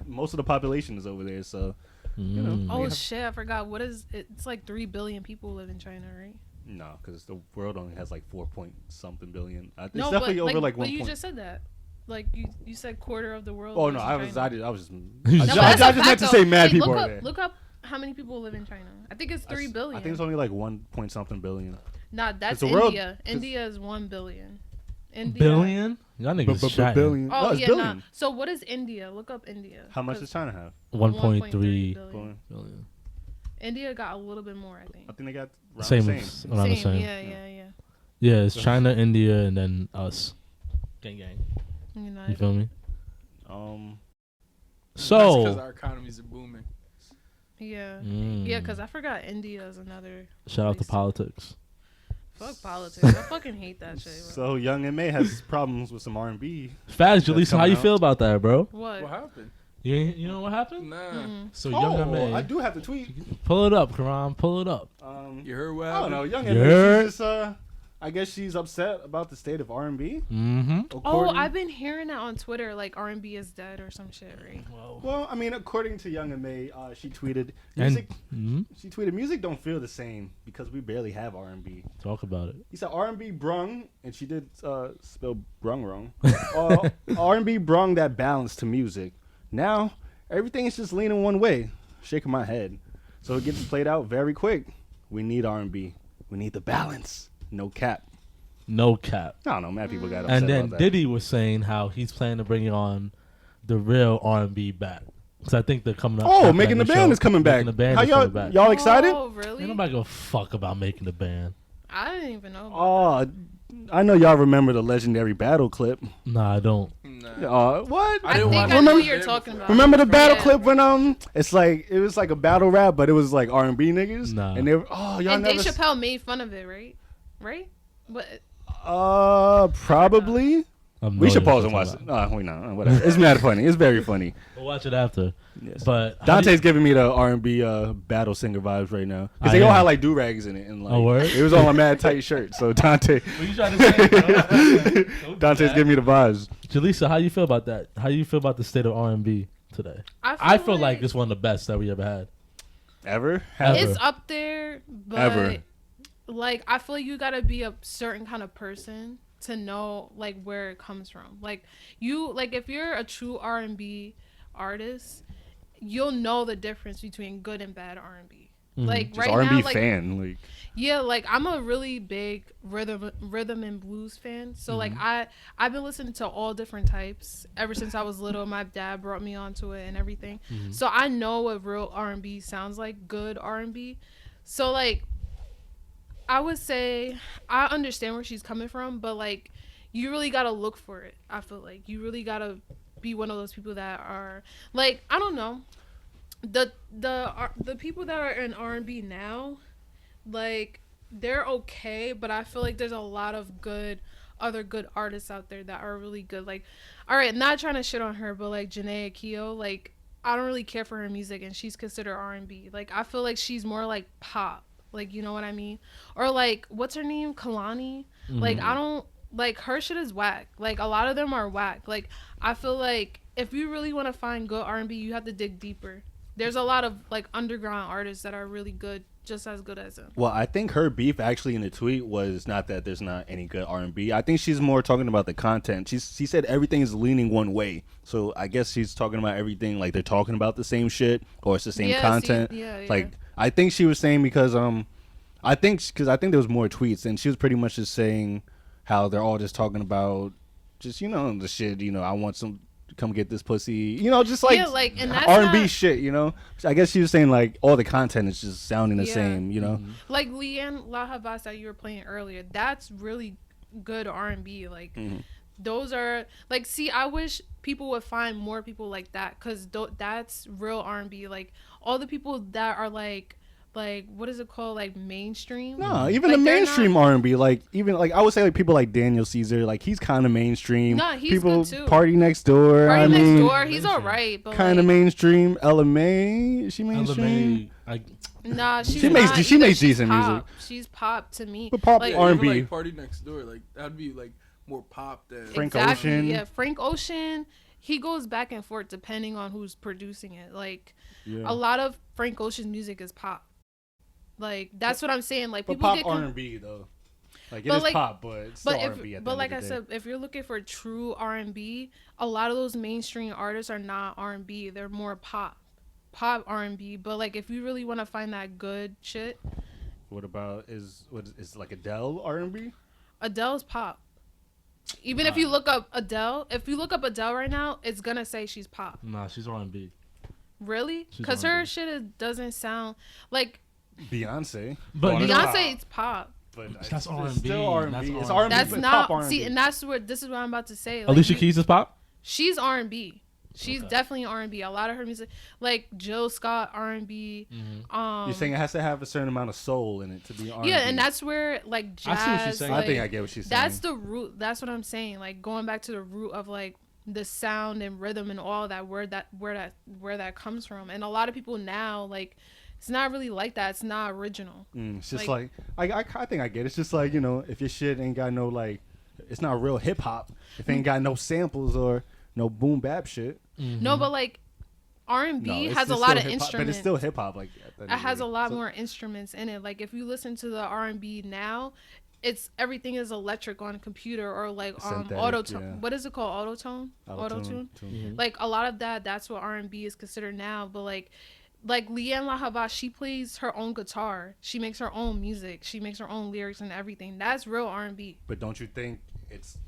Most of the population is over there. So you know. Oh shit! I forgot. What is it? It's like 3 billion people live in China, right? No, because the world only has like 4-point-something billion. It's No, definitely but over like 1. But you just said that. Like you said, quarter of the world. Oh lives no, in I was just. No, I but that's a just meant fact, to though. say mad Like, people look are up, there. Look up how many people live in China. I think it's 3 billion. I think it's only like 1-point-something billion. Nah, that's the world- India. India is 1 billion. India. Billion? Y'all niggas shy. Billion. Oh No, it's yeah, billion. nah. So what is India? Look up India. How much 'Cause does China have? 1.3 billion. billion. India got a little bit more, I think. I think they got around Same, the same. around the same. Yeah. Yeah, it's China, India, and then us. Gang. You feel me? That's So. because our economies are booming. Yeah. Mm. Yeah, because I forgot India is another. Shout out to place. politics. Fuck politics. I fucking hate that shit. Bro. So Young M.A. has problems with some R&B. Faz, Jaleesa, how coming you out. feel about that, bro? What? What happened? You know what happened? Nah. So Young M.A. I do have the tweet. Pull it up, Karan. Pull it up. You heard what I don't happened? know. Young You M.A. heard? She's just, I guess she's upset about the state of R&B. Mm-hmm. Oh, I've been hearing that on Twitter, like R&B is dead or some shit, right? Well, I mean, according to Young M.A., she tweeted, And music don't feel the same because we barely have R&B. talk about it. He said R&B brung, and she did spell brung wrong. R&B brung that balance to music. Now, everything is just leaning one way. Shaking my head. So it gets played out very quick. We need R&B. We need the balance. No cap. No cap. I don't know, mad people got upset And then about that. Diddy was saying how he's planning to bring on the real R&B back. Because I think they're coming up. Oh, after Making the that Band show. is coming back. Making the Band How is coming back. y'all excited? Oh, really? Ain't nobody give a fuck about Making the Band. I didn't even know. Oh, I know y'all remember the legendary battle clip. Nah, I don't. Nah. What? I I didn't think watch I it. know what you're talking about. Remember the battle Yeah. clip when it was like a battle rap, but it was like R&B niggas. Nah. And they were y'all And Dave never. Chappelle made fun of it, right? Right? But Probably. We should pause and watch it. Wait, no, whatever. It's mad funny. It's very funny. We'll watch it after. Yes. But Dante's giving me the R&B battle singer vibes right now because they I all am. had like do rags in it and like Oh, word? it was all a mad tight shirt. So Dante, What you trying to say, bro? Dante's giving me the vibes. Jaleesa, how you feel about that? How you feel about the state of R&B today? I feel like it's one of the best that we ever had. Ever? it's up there, but Ever. like I feel like you gotta be a certain kind of person to know like where it comes from. Like if you're a true R&B artist, you'll know the difference between good and bad R&B. Like Just right R&B now, like fan. Like yeah, like I'm a really big rhythm and blues fan. So like I've been listening to all different types ever since I was little. My dad brought me onto it and everything. So I know what real R&B sounds like, good R&B. So like I would say I understand where she's coming from, but like you really gotta look for it. I feel like you really gotta be one of those people that are like, I don't know, the people that are in R&B now, like they're okay, but I feel like there's a lot of other good artists out there that are really good. Like, all right, not trying to shit on her, but like Janae Aiko, like I don't really care for her music, and she's considered R&B. Like I feel like she's more like pop. Like, you know what I mean? Or like, what's her name? Kalani. Like, I don't like her shit is whack. Like a lot of them are whack. Like I feel like if you really want to find good R&B, you have to dig deeper. There's a lot of like underground artists that are really good, just as good as them. well, I think her beef actually in the tweet was not that there's not any good R&B. I think she's more talking about the content. She said everything is leaning one way. So I guess she's talking about everything like they're talking about the same shit or it's the same content. Yeah. Like I think she was saying because I think there was more tweets and she was pretty much just saying how they're all just talking about just the shit, I want some come get this pussy, just like, yeah, like and that's R&B not, shit, I guess she was saying like all the content is just sounding the same, like Leanne La Havas that you were playing earlier. That's really good R&B. Like those are like, see, I wish people would find more people like that, because that's real R&B. Like all the people that are like what is it called, like mainstream? No, even like, the mainstream R&B, like even like I would say like people like Daniel Caesar, like he's kind of mainstream. No, he's people good too. Party Next Door. Party I Next mean, Door, he's alright, but kind of like, mainstream. Ella May, is she mainstream? nah, she makes decent music. She's pop to me. But pop like, R&B. Like Party Next Door, like that'd be like more pop than Frank Ocean. Yeah, Frank Ocean. He goes back and forth depending on who's producing it. Like a lot of Frank Ocean's music is pop. Like that's what I'm saying. Like but people pop get R&B though. Like it is pop, but it's still R&B. But like I said, if you're looking for true R&B, a lot of those mainstream artists are not R&B. They're more pop R&B. But like if you really want to find that good shit, what is like Adele R&B? Adele's pop. Even if you look up Adele, right now, it's gonna say she's pop. Nah, she's R&B. Really? Because her shit doesn't sound like Beyonce. But Beyonce is pop. But that's R&B. It's still R&B. It's R&B. R&B. That's but not. pop R&B. See, and this is what I'm about to say. Like, Alicia Keys is pop. She's R&B. She's definitely R&B. A lot of her music, like Jill Scott, R&B. You're saying it has to have a certain amount of soul in it to be R&B. Yeah, and that's where like jazz. I see what she's saying. Like, I think I get what she's saying. That's the root. That's what I'm saying. Like going back to the root of like the sound and rhythm and all that, where that comes from. And a lot of people now, like, it's not really like that. It's not original. It's just like I think I get it. It's just like, you know, if your shit ain't got no like, it's not real hip hop. If it ain't got no samples or no boom bap shit. No, but like R&B No, has a lot of hip-hop, instruments. but it's still hip hop. Like it has a lot more instruments in it. Like if you listen to the R&B now, everything is electric on a computer or like auto-tone. Yeah. What is it called? Auto-tune? Like a lot of that's what R&B is considered now. But like Lianne La Havas, she plays her own guitar. She makes her own music. She makes her own lyrics and everything. That's real R&B. But don't you think it's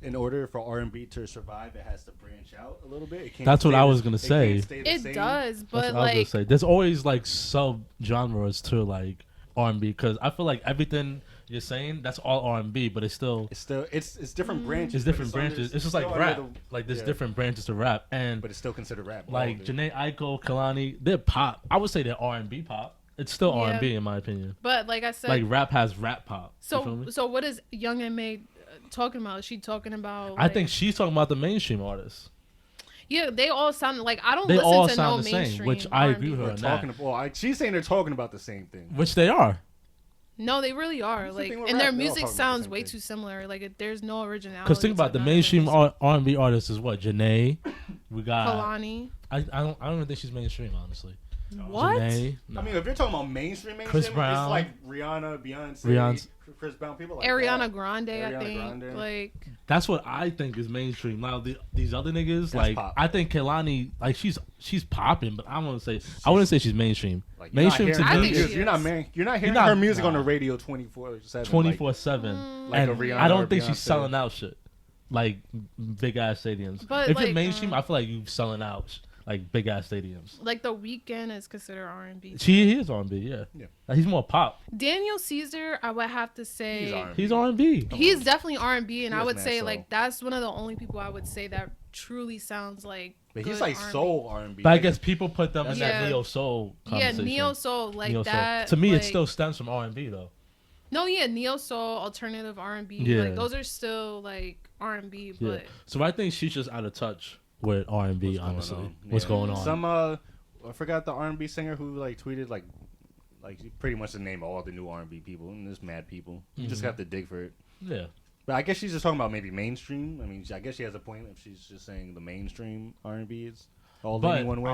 in order for R&B to survive, it has to branch out a little bit? That's what I was gonna say. It does, but I was gonna say there's always like sub genres to like R&B, because I feel like everything you're saying, that's all R&B, but it's different branches. It's different branches. It's just like rap. Like there's different branches to rap, but it's still considered rap. Like Jhené Aiko, Kehlani, they're pop. I would say they're R&B pop. It's still R&B in my opinion. But like I said, like rap has rap pop. So what is Young and May talking about? Is she talking about? I think she's talking about the mainstream artists. Yeah, they all sound like I don't they listen all to sound no the mainstream. Same, which I agree with her on that. She's saying they're talking about the same thing, which they are. No, they really are. Like, and their music sounds way too similar. Like, there's no originality. Because think about the mainstream R&B artists is what? Janae. We got Kalani. I don't even think she's mainstream, honestly. What? Janae, no. I mean, if you're talking about mainstream, Chris Brown, it's like Rihanna, Beyonce, Chris Brown, people like Ariana Grande, I think. Grande. Like, that's what I think is mainstream. Now these other niggas, that's like pop. I think Kehlani, like she's popping, but I wouldn't say she's mainstream. Like, mainstream to me, you're not hearing her music on the radio 24/7. 24/7. Like and a Rihanna I don't think Beyonce. she's selling out shit like big ass stadiums. But if like, you're mainstream, I feel like you're selling out like big ass stadiums. Like The Weeknd is considered R&B. He is R&B, yeah. Like, he's more pop. Daniel Caesar, I would have to say he's R&B. He's definitely R&B, and I would say soul. like that's one of the only people I would say that truly sounds like. But he's like R&B. soul R&B. But I guess people put them in that Yeah. neo soul conversation. Yeah, neo soul like Neo soul. that. To me, like, it still stems from R&B though. No, yeah, neo soul, alternative R&B. Yeah. Like those are still like R&B, Yeah. but So I think she's just out of touch with R&B. Honestly, what's going on? Some I forgot the R&B singer who like tweeted like pretty much to name all the new R&B people, and there's mad people. You just have to dig for it. Yeah. But I guess she's just talking about maybe mainstream. I mean, I guess she has a point if she's just saying the mainstream R&B is all in one way.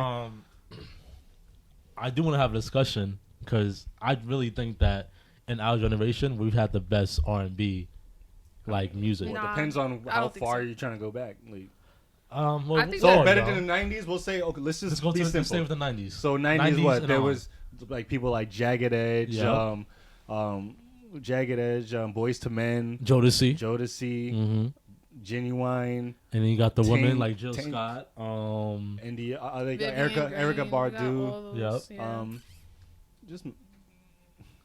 I do want to have a discussion because I really think that in our generation we've had the best R&B like music. Well, it depends on how far you're trying to go back. Like, well, I think so that- better than the 90s. We'll say okay. Let's go be to simple. stay with the 90s. So 90s what? There on. was like people like Jagged Edge, Yep. Jagged Edge, Boys to Men, Jodeci, mm-hmm. Genuine, and then you got the women Tank- like Jill Tank- Scott, and the they got Vivian Erica Green, Badu. we got all those, Yep. yeah. Just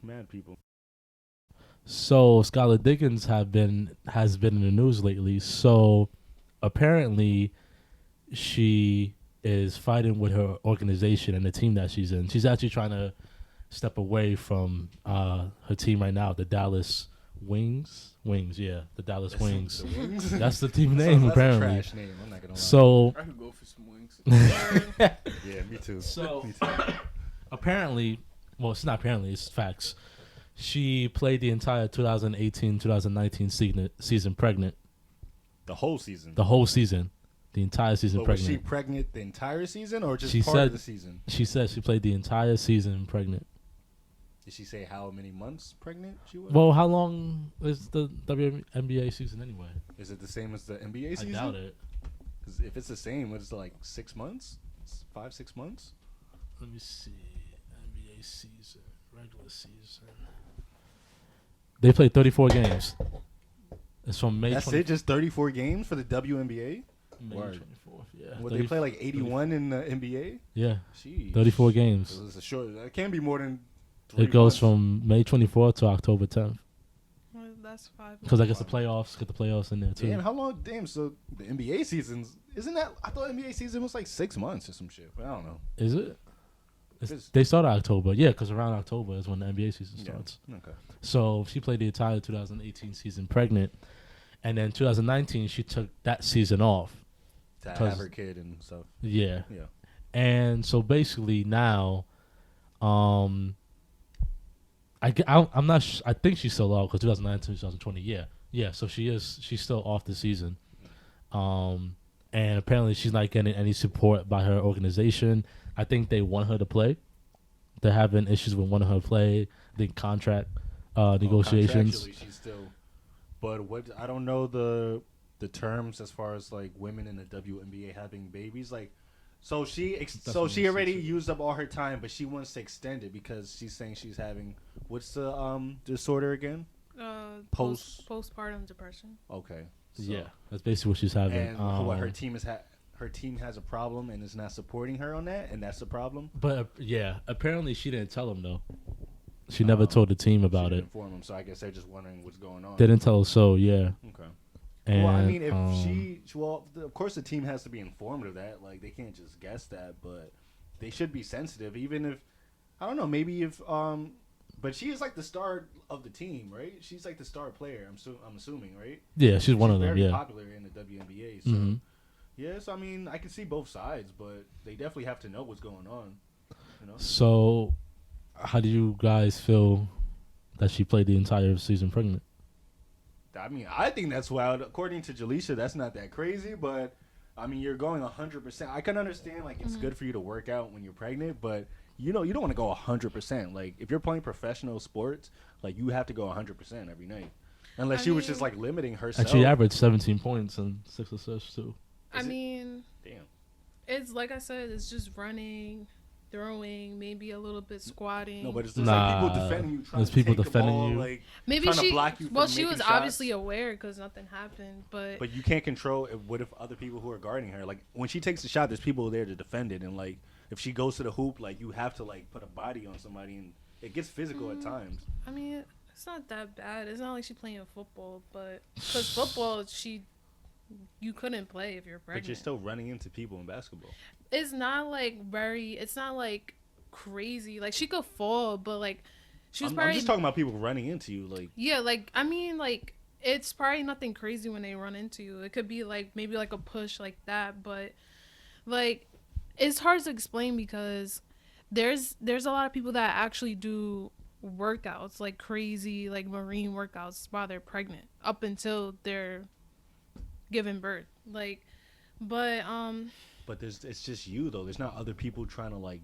mad people. So Skylar Diggins has been in the news lately. So apparently, she is fighting with her organization and the team that she's in. She's actually trying to step away from her team right now, the Dallas Wings. The Dallas Wings. That's the team name, apparently. That's a trash name. I'm not gonna lie. So I could go for some wings. yeah, me too. So Me too. apparently, well, it's not apparently, it's facts. She played the entire 2018-2019 season pregnant. The whole season. The whole season. The entire season But pregnant. Was she pregnant the entire season or just She part said- of the season? She said she played the entire season pregnant. Did she say how many months pregnant she was? Well, how long is the WNBA season anyway? Is it the same as the NBA season? I doubt it. 'Cause if it's the same, it's like 6 months? 5-6 months? Let me see. NBA season, regular season. They played 34 games. It's from May. That's 20 it? Just 34 games for the WNBA? May Word. 24th. Yeah. Would they play like 81 in the NBA? Yeah. Jeez. 34 games. It's a short. It can't be more than 3 It goes months. from May 24th to October 10th. Well, that's 5 Because I guess the playoffs, get the playoffs in there too. Damn, how long? Damn, so the NBA seasons, isn't that? I thought NBA season was like 6 months or some shit, but I don't know. Is it? It's- They start October. Yeah, because around October is when the NBA season Yeah. starts. Okay. So she played the entire 2018 season pregnant. And then 2019, she took that season off. To 'Cause- have her kid and stuff. Yeah. Yeah. And so basically now, I'm not. I think she's still out because 2019, 2020. Yeah. So she's still off the season. And apparently she's not getting any support by her organization. I think they want her to play. They're having issues with wanting her to play. The contract negotiations. Contractually, she's still. But what I don't know the terms as far as like women in the WNBA having babies. Like, so she already used up all her time, but she wants to extend it because she's saying she's having what's the disorder again? Postpartum depression. Okay. So, Yeah, that's basically what she's having. And what her team is her team has a problem and is not supporting her on that, and that's the problem. But apparently she didn't tell him though. She never told the team about She it. didn't inform them, so I guess they're just wondering what's going on. They didn't tell us so. Yeah. Okay. And, well, I mean, if of course the team has to be informed of that. Like, they can't just guess that, but they should be sensitive, even if, I don't know, maybe if, but she is like the star of the team, right? She's like the star player, I'm assuming, right? Yeah, she's one of them, very yeah. popular in the WNBA, so, Mhm. yes, I mean, I can see both sides, but they definitely have to know what's going on, you know? So, how do you guys feel that she played the entire season pregnant? I mean, I think that's wild. According to Jaleisha, that's not that crazy, but I mean, you're going 100%. I can understand, like, it's good for you to work out when you're pregnant, but you know, you don't want to go 100%. Like, if you're playing professional sports, like, you have to go 100% every night. Unless she was just, like, limiting herself. And she averaged 17 points and 6 assists, too. I mean, Damn. it's like I said, it's just running, throwing, maybe a little bit squatting. No, but it's just like people defending you, trying There's to people take defending the ball, you. like, Maybe trying to she, block you from well, she making was shots. obviously aware because nothing happened, But you can't control what if other people who are guarding her, like, when she takes a shot, there's people there to defend it, and, like, if she goes to the hoop, like, you have to, like, put a body on somebody, and it gets physical at times. I mean, it's not that bad. It's not like she's playing football, but because football, you couldn't play if you're pregnant. But you're still running into people in basketball. It's not like it's not like crazy. Like, she could fall, but like she was I'm probably just talking about people running into you, like. Yeah, like, I mean, like, it's probably nothing crazy when they run into you. It could be like maybe like a push like that, but like it's hard to explain because there's a lot of people that actually do workouts, like crazy, like marine workouts while they're pregnant up until they're giving birth. Like, but It's just you though. There's not other people trying to like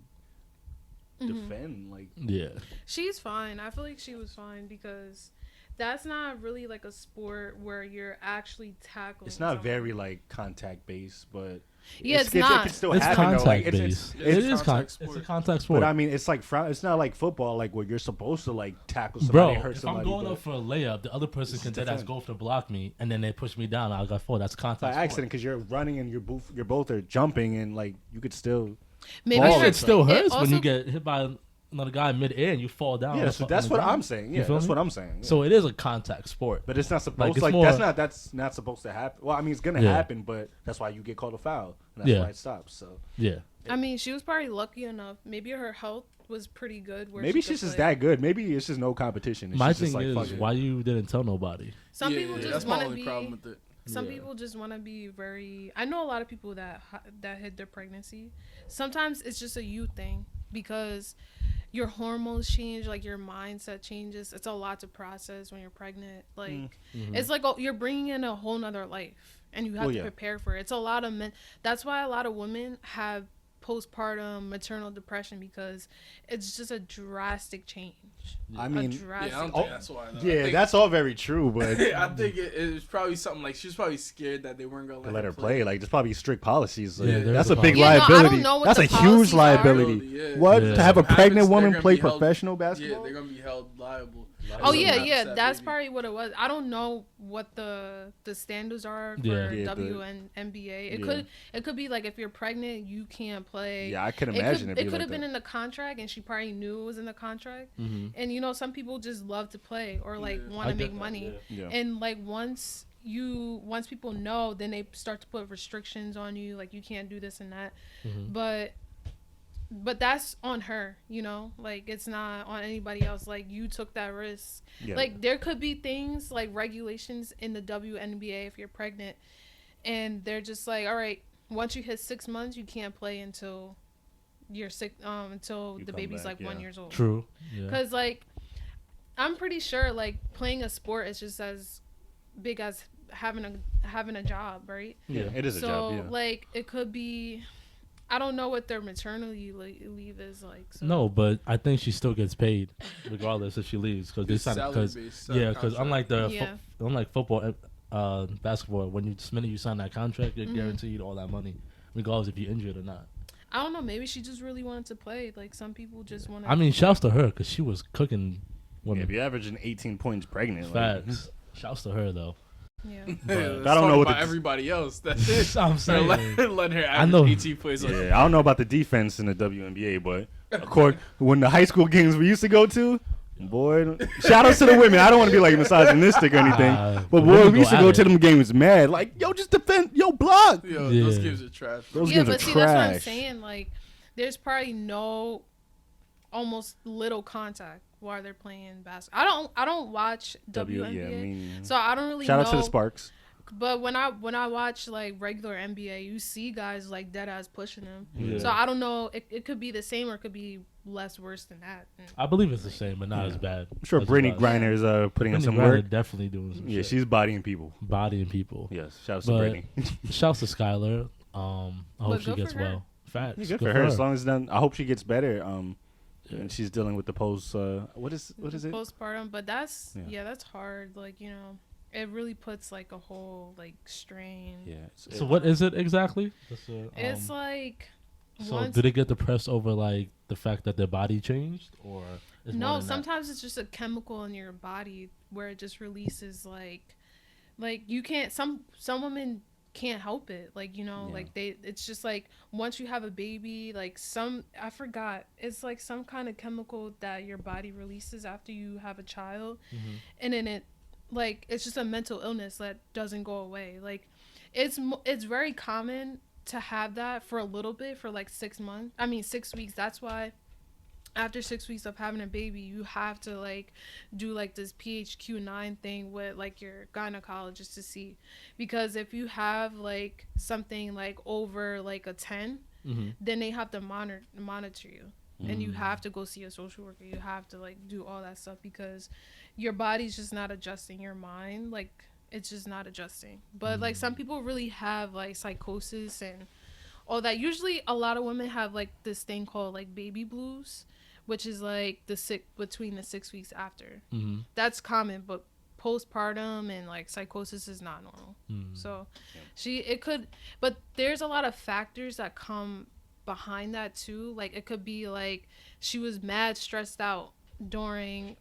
defend. Like, Yeah. she's fine. I feel like she was fine because that's not really like a sport where you're actually tackling. it's not someone. very like contact based, but Yeah, it's it not. can still It's happen though. Like, contact based. it's It is contact it's sport. a contact sport. But I mean, it's like it's not like football, like where you're supposed to like tackle somebody, Bro, and hurt if somebody. I'm going but up for a layup, the other person can dead ass different. go for to block me, and then they push me down. I got four. That's contact. by sport. accident, because you're running and you're both are jumping, and like you could still. Maybe Ball That is shit still It hurts when also- you get hit by another guy mid-air and you fall down. Yeah, so that's what I'm saying. Yeah, that's what I'm saying. Yeah. So it is a contact sport. But it's not supposed that's not supposed to happen. Well, I mean, it's going to happen, but that's why you get called a foul. And that's why it stops. So yeah. I mean, she was probably lucky enough. Maybe her health was pretty good. Maybe she's just that good. Maybe it's just no competition. My thing is, why you didn't tell nobody? Some people just want to be. Problem with it. Some people just want to be very. I know a lot of people that hid their pregnancy. Sometimes it's just a youth thing because your hormones change, like your mindset changes. It's a lot to process when you're pregnant. Like it's like you're bringing in a whole nother life, and you have to prepare for it. It's a lot of men. That's why a lot of women have postpartum maternal depression because it's just a drastic change. I mean, I don't think that's why. Though. Yeah, that's all very true, but I think it was probably something like she was probably scared that they weren't gonna let her play. Like there's probably strict policies. Like, Yeah, that's a policy. big liability. No, I don't know what that's the a huge policies liability. are. What Yeah. to have a pregnant woman They're play gonna be held- professional basketball? Yeah, they're gonna be held liable. Oh yeah, that's probably what it was. I don't know what the standards are for WNBA. It could be like if you're pregnant, you can't play. Yeah, I can imagine it could have been in the contract, and she probably knew it was in the contract. And you know, some people just love to play or like want to make money. And like once people know, then they start to put restrictions on you, like you can't do this and that. But that's on her, you know, like it's not on anybody else. Like you took that risk. Like there could be things like regulations in the WNBA if you're pregnant, and they're just like, all right, once you hit 6 months, you can't play until you're sick, until the baby's back, 1 year old. True. Because like I'm pretty sure like playing a sport is just as big as having a job, right? Yeah, it is a job. Yeah. So like it could be. I don't know what their maternity leave is like. So. No, but I think she still gets paid regardless if she leaves because they sign because unlike football, basketball, when the minute you sign that contract, you're guaranteed all that money, regardless if you're injured or not. I don't know. Maybe she just really wanted to play. Like some people just want to. I mean, shouts to her because she was cooking women. Yeah, if you're averaging 18 points pregnant, facts. Shouts to her though. Yeah. I don't know what everybody else. That's I'm saying. Let her average 18 points. Yeah, I don't know about the defense in the WNBA, but when the high school games we used to go to, boy, shout out to the women. I don't want to be like misogynistic or anything, but boy, we used to go to them games mad. Like, yo, just defend, yo, block. Yo, those games are trash. Those games are trash. That's what I'm saying. Like, there's probably almost little contact while they're playing basketball. I don't watch WNBA, so I don't really know. Shout out to the Sparks. But when I watch like regular NBA, you see guys like dead ass pushing them. Yeah. So I don't know. It could be the same or it could be worse than that. I believe it's the same, but not as bad. I'm sure Brittany Griner is putting in some work. Definitely doing some shit. She's bodying people. Yes. Shout out to Brittany. Shouts to Skylar. I hope she gets well. Facts. Yeah, good for her. As long as done. I hope she gets better. And she's dealing with the post. What is it? Postpartum, but that's hard. Like, you know, it really puts like a whole like strain. Yeah. So what is it exactly? It's like. So did it get depressed over like the fact that their body changed, or no? Sometimes it's just a chemical in your body where it just releases like you can't. Some women can't help it, like, you know, like it's just like once you have a baby, like I forgot, it's like some kind of chemical that your body releases after you have a child, and then it's just a mental illness that doesn't go away. Like it's very common to have that for a little bit, for like 6 weeks. That's why after 6 weeks of having a baby, you have to like do like this PHQ-9 thing with like your gynecologist to see, because if you have like something like over like a 10, then they have to monitor you, and you have to go see a social worker. You have to like do all that stuff because your body's just not adjusting. Your mind, like, it's just not adjusting. But like some people really have like psychosis and all that. Usually a lot of women have like this thing called like baby blues, which is like between the 6 weeks after. That's common, but postpartum and like psychosis is not normal. So but there's a lot of factors that come behind that too. Like it could be like she was mad stressed out during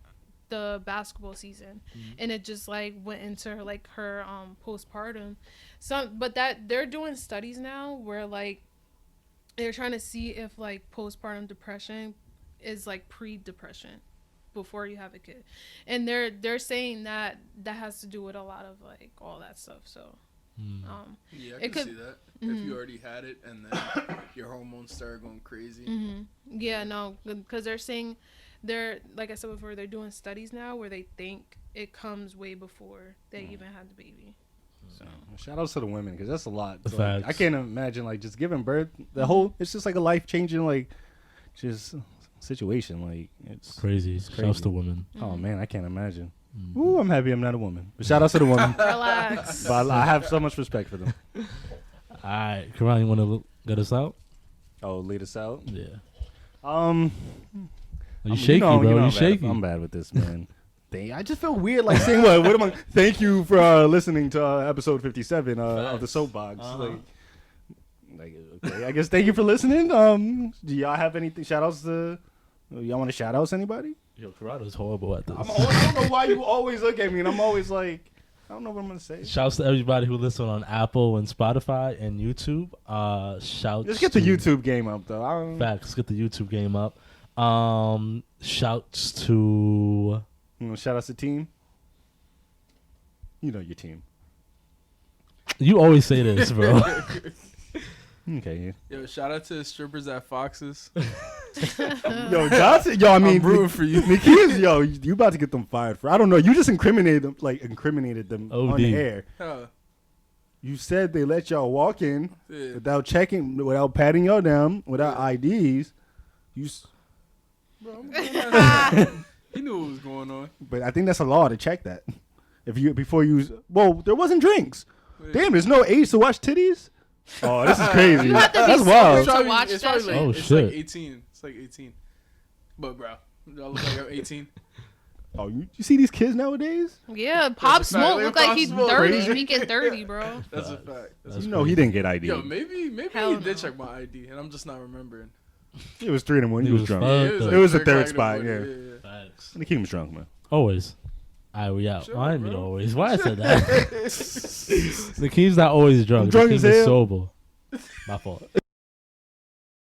the basketball season, and it just like went into her postpartum. But that they're doing studies now where like they're trying to see if like postpartum depression is like pre-depression before you have a kid, and they're saying that has to do with a lot of like all that stuff. So yeah, I can see that. If you already had it and then your hormones started going crazy. Yeah, no, because they're saying like I said before, they're doing studies now where they think it comes way before they even had the baby. So shout outs to the women because that's a lot. So, Facts. I can't imagine like just giving birth. The whole it's just like a life changing like just situation. Like it's crazy. It's Shouts to women. Oh man, I can't imagine. Ooh, I'm happy I'm not a woman. But shout outs to the woman. Relax. But I have so much respect for them. All right, Karan, you want to get us out? Oh, lead us out. Yeah. You You shaky, bro. You shaky. I'm bad with this, man. I just feel weird like saying what am I? Thank you for listening to episode 57 of the Soapbox. Like, okay, I guess thank you for listening. Do y'all have anything? Shout outs to y'all want to shout outs anybody? Yo, Corrado's horrible at this. I don't know why you always look at me and I'm always like I don't know what I'm gonna say. Shouts to everybody who listens on Apple and Spotify and YouTube. Shouts. Let's get the YouTube game up though. Facts. Let's get the YouTube game up. Shouts to. Shout outs to team. You know your team. You always say this, bro. Okay. Yo, shout out to the strippers at Fox's. Yo, Johnson. Yo, I mean, I'm rooting for you. Niki's, yo, you about to get them fired for? I don't know. You just incriminated them on the air. Huh. You said they let y'all walk in Yeah. without checking, without patting y'all down, without IDs. Bro, he knew what was going on. But I think that's a law to check that. Well, there wasn't drinks. Yeah. Damn, there's no age to watch titties. Oh, this is crazy. You have to be That's sober wild. to watch it's that probably shit. Oh, it's shit. like 18. It's like 18. But bro, y'all look like I'm 18. Oh, you see these kids nowadays? Yeah, Pop That's a fact. Smoke look like Pop he's Smoke 30. crazy. He get 30, bro. That's a fact. That's You know he didn't get ID. Yo, maybe Hell he no. did check my ID, and I'm just not remembering. It was 3 in the morning. He was drunk. fucked up. It was the 3 third o'clock in spot, the morning. yeah. Facts. And the king was drunk, man. Always. All right, we out. Sure, I mean bro. always. Why I said that? The king's not always drunk. I'm drunk the as king is hell. sober. My fault.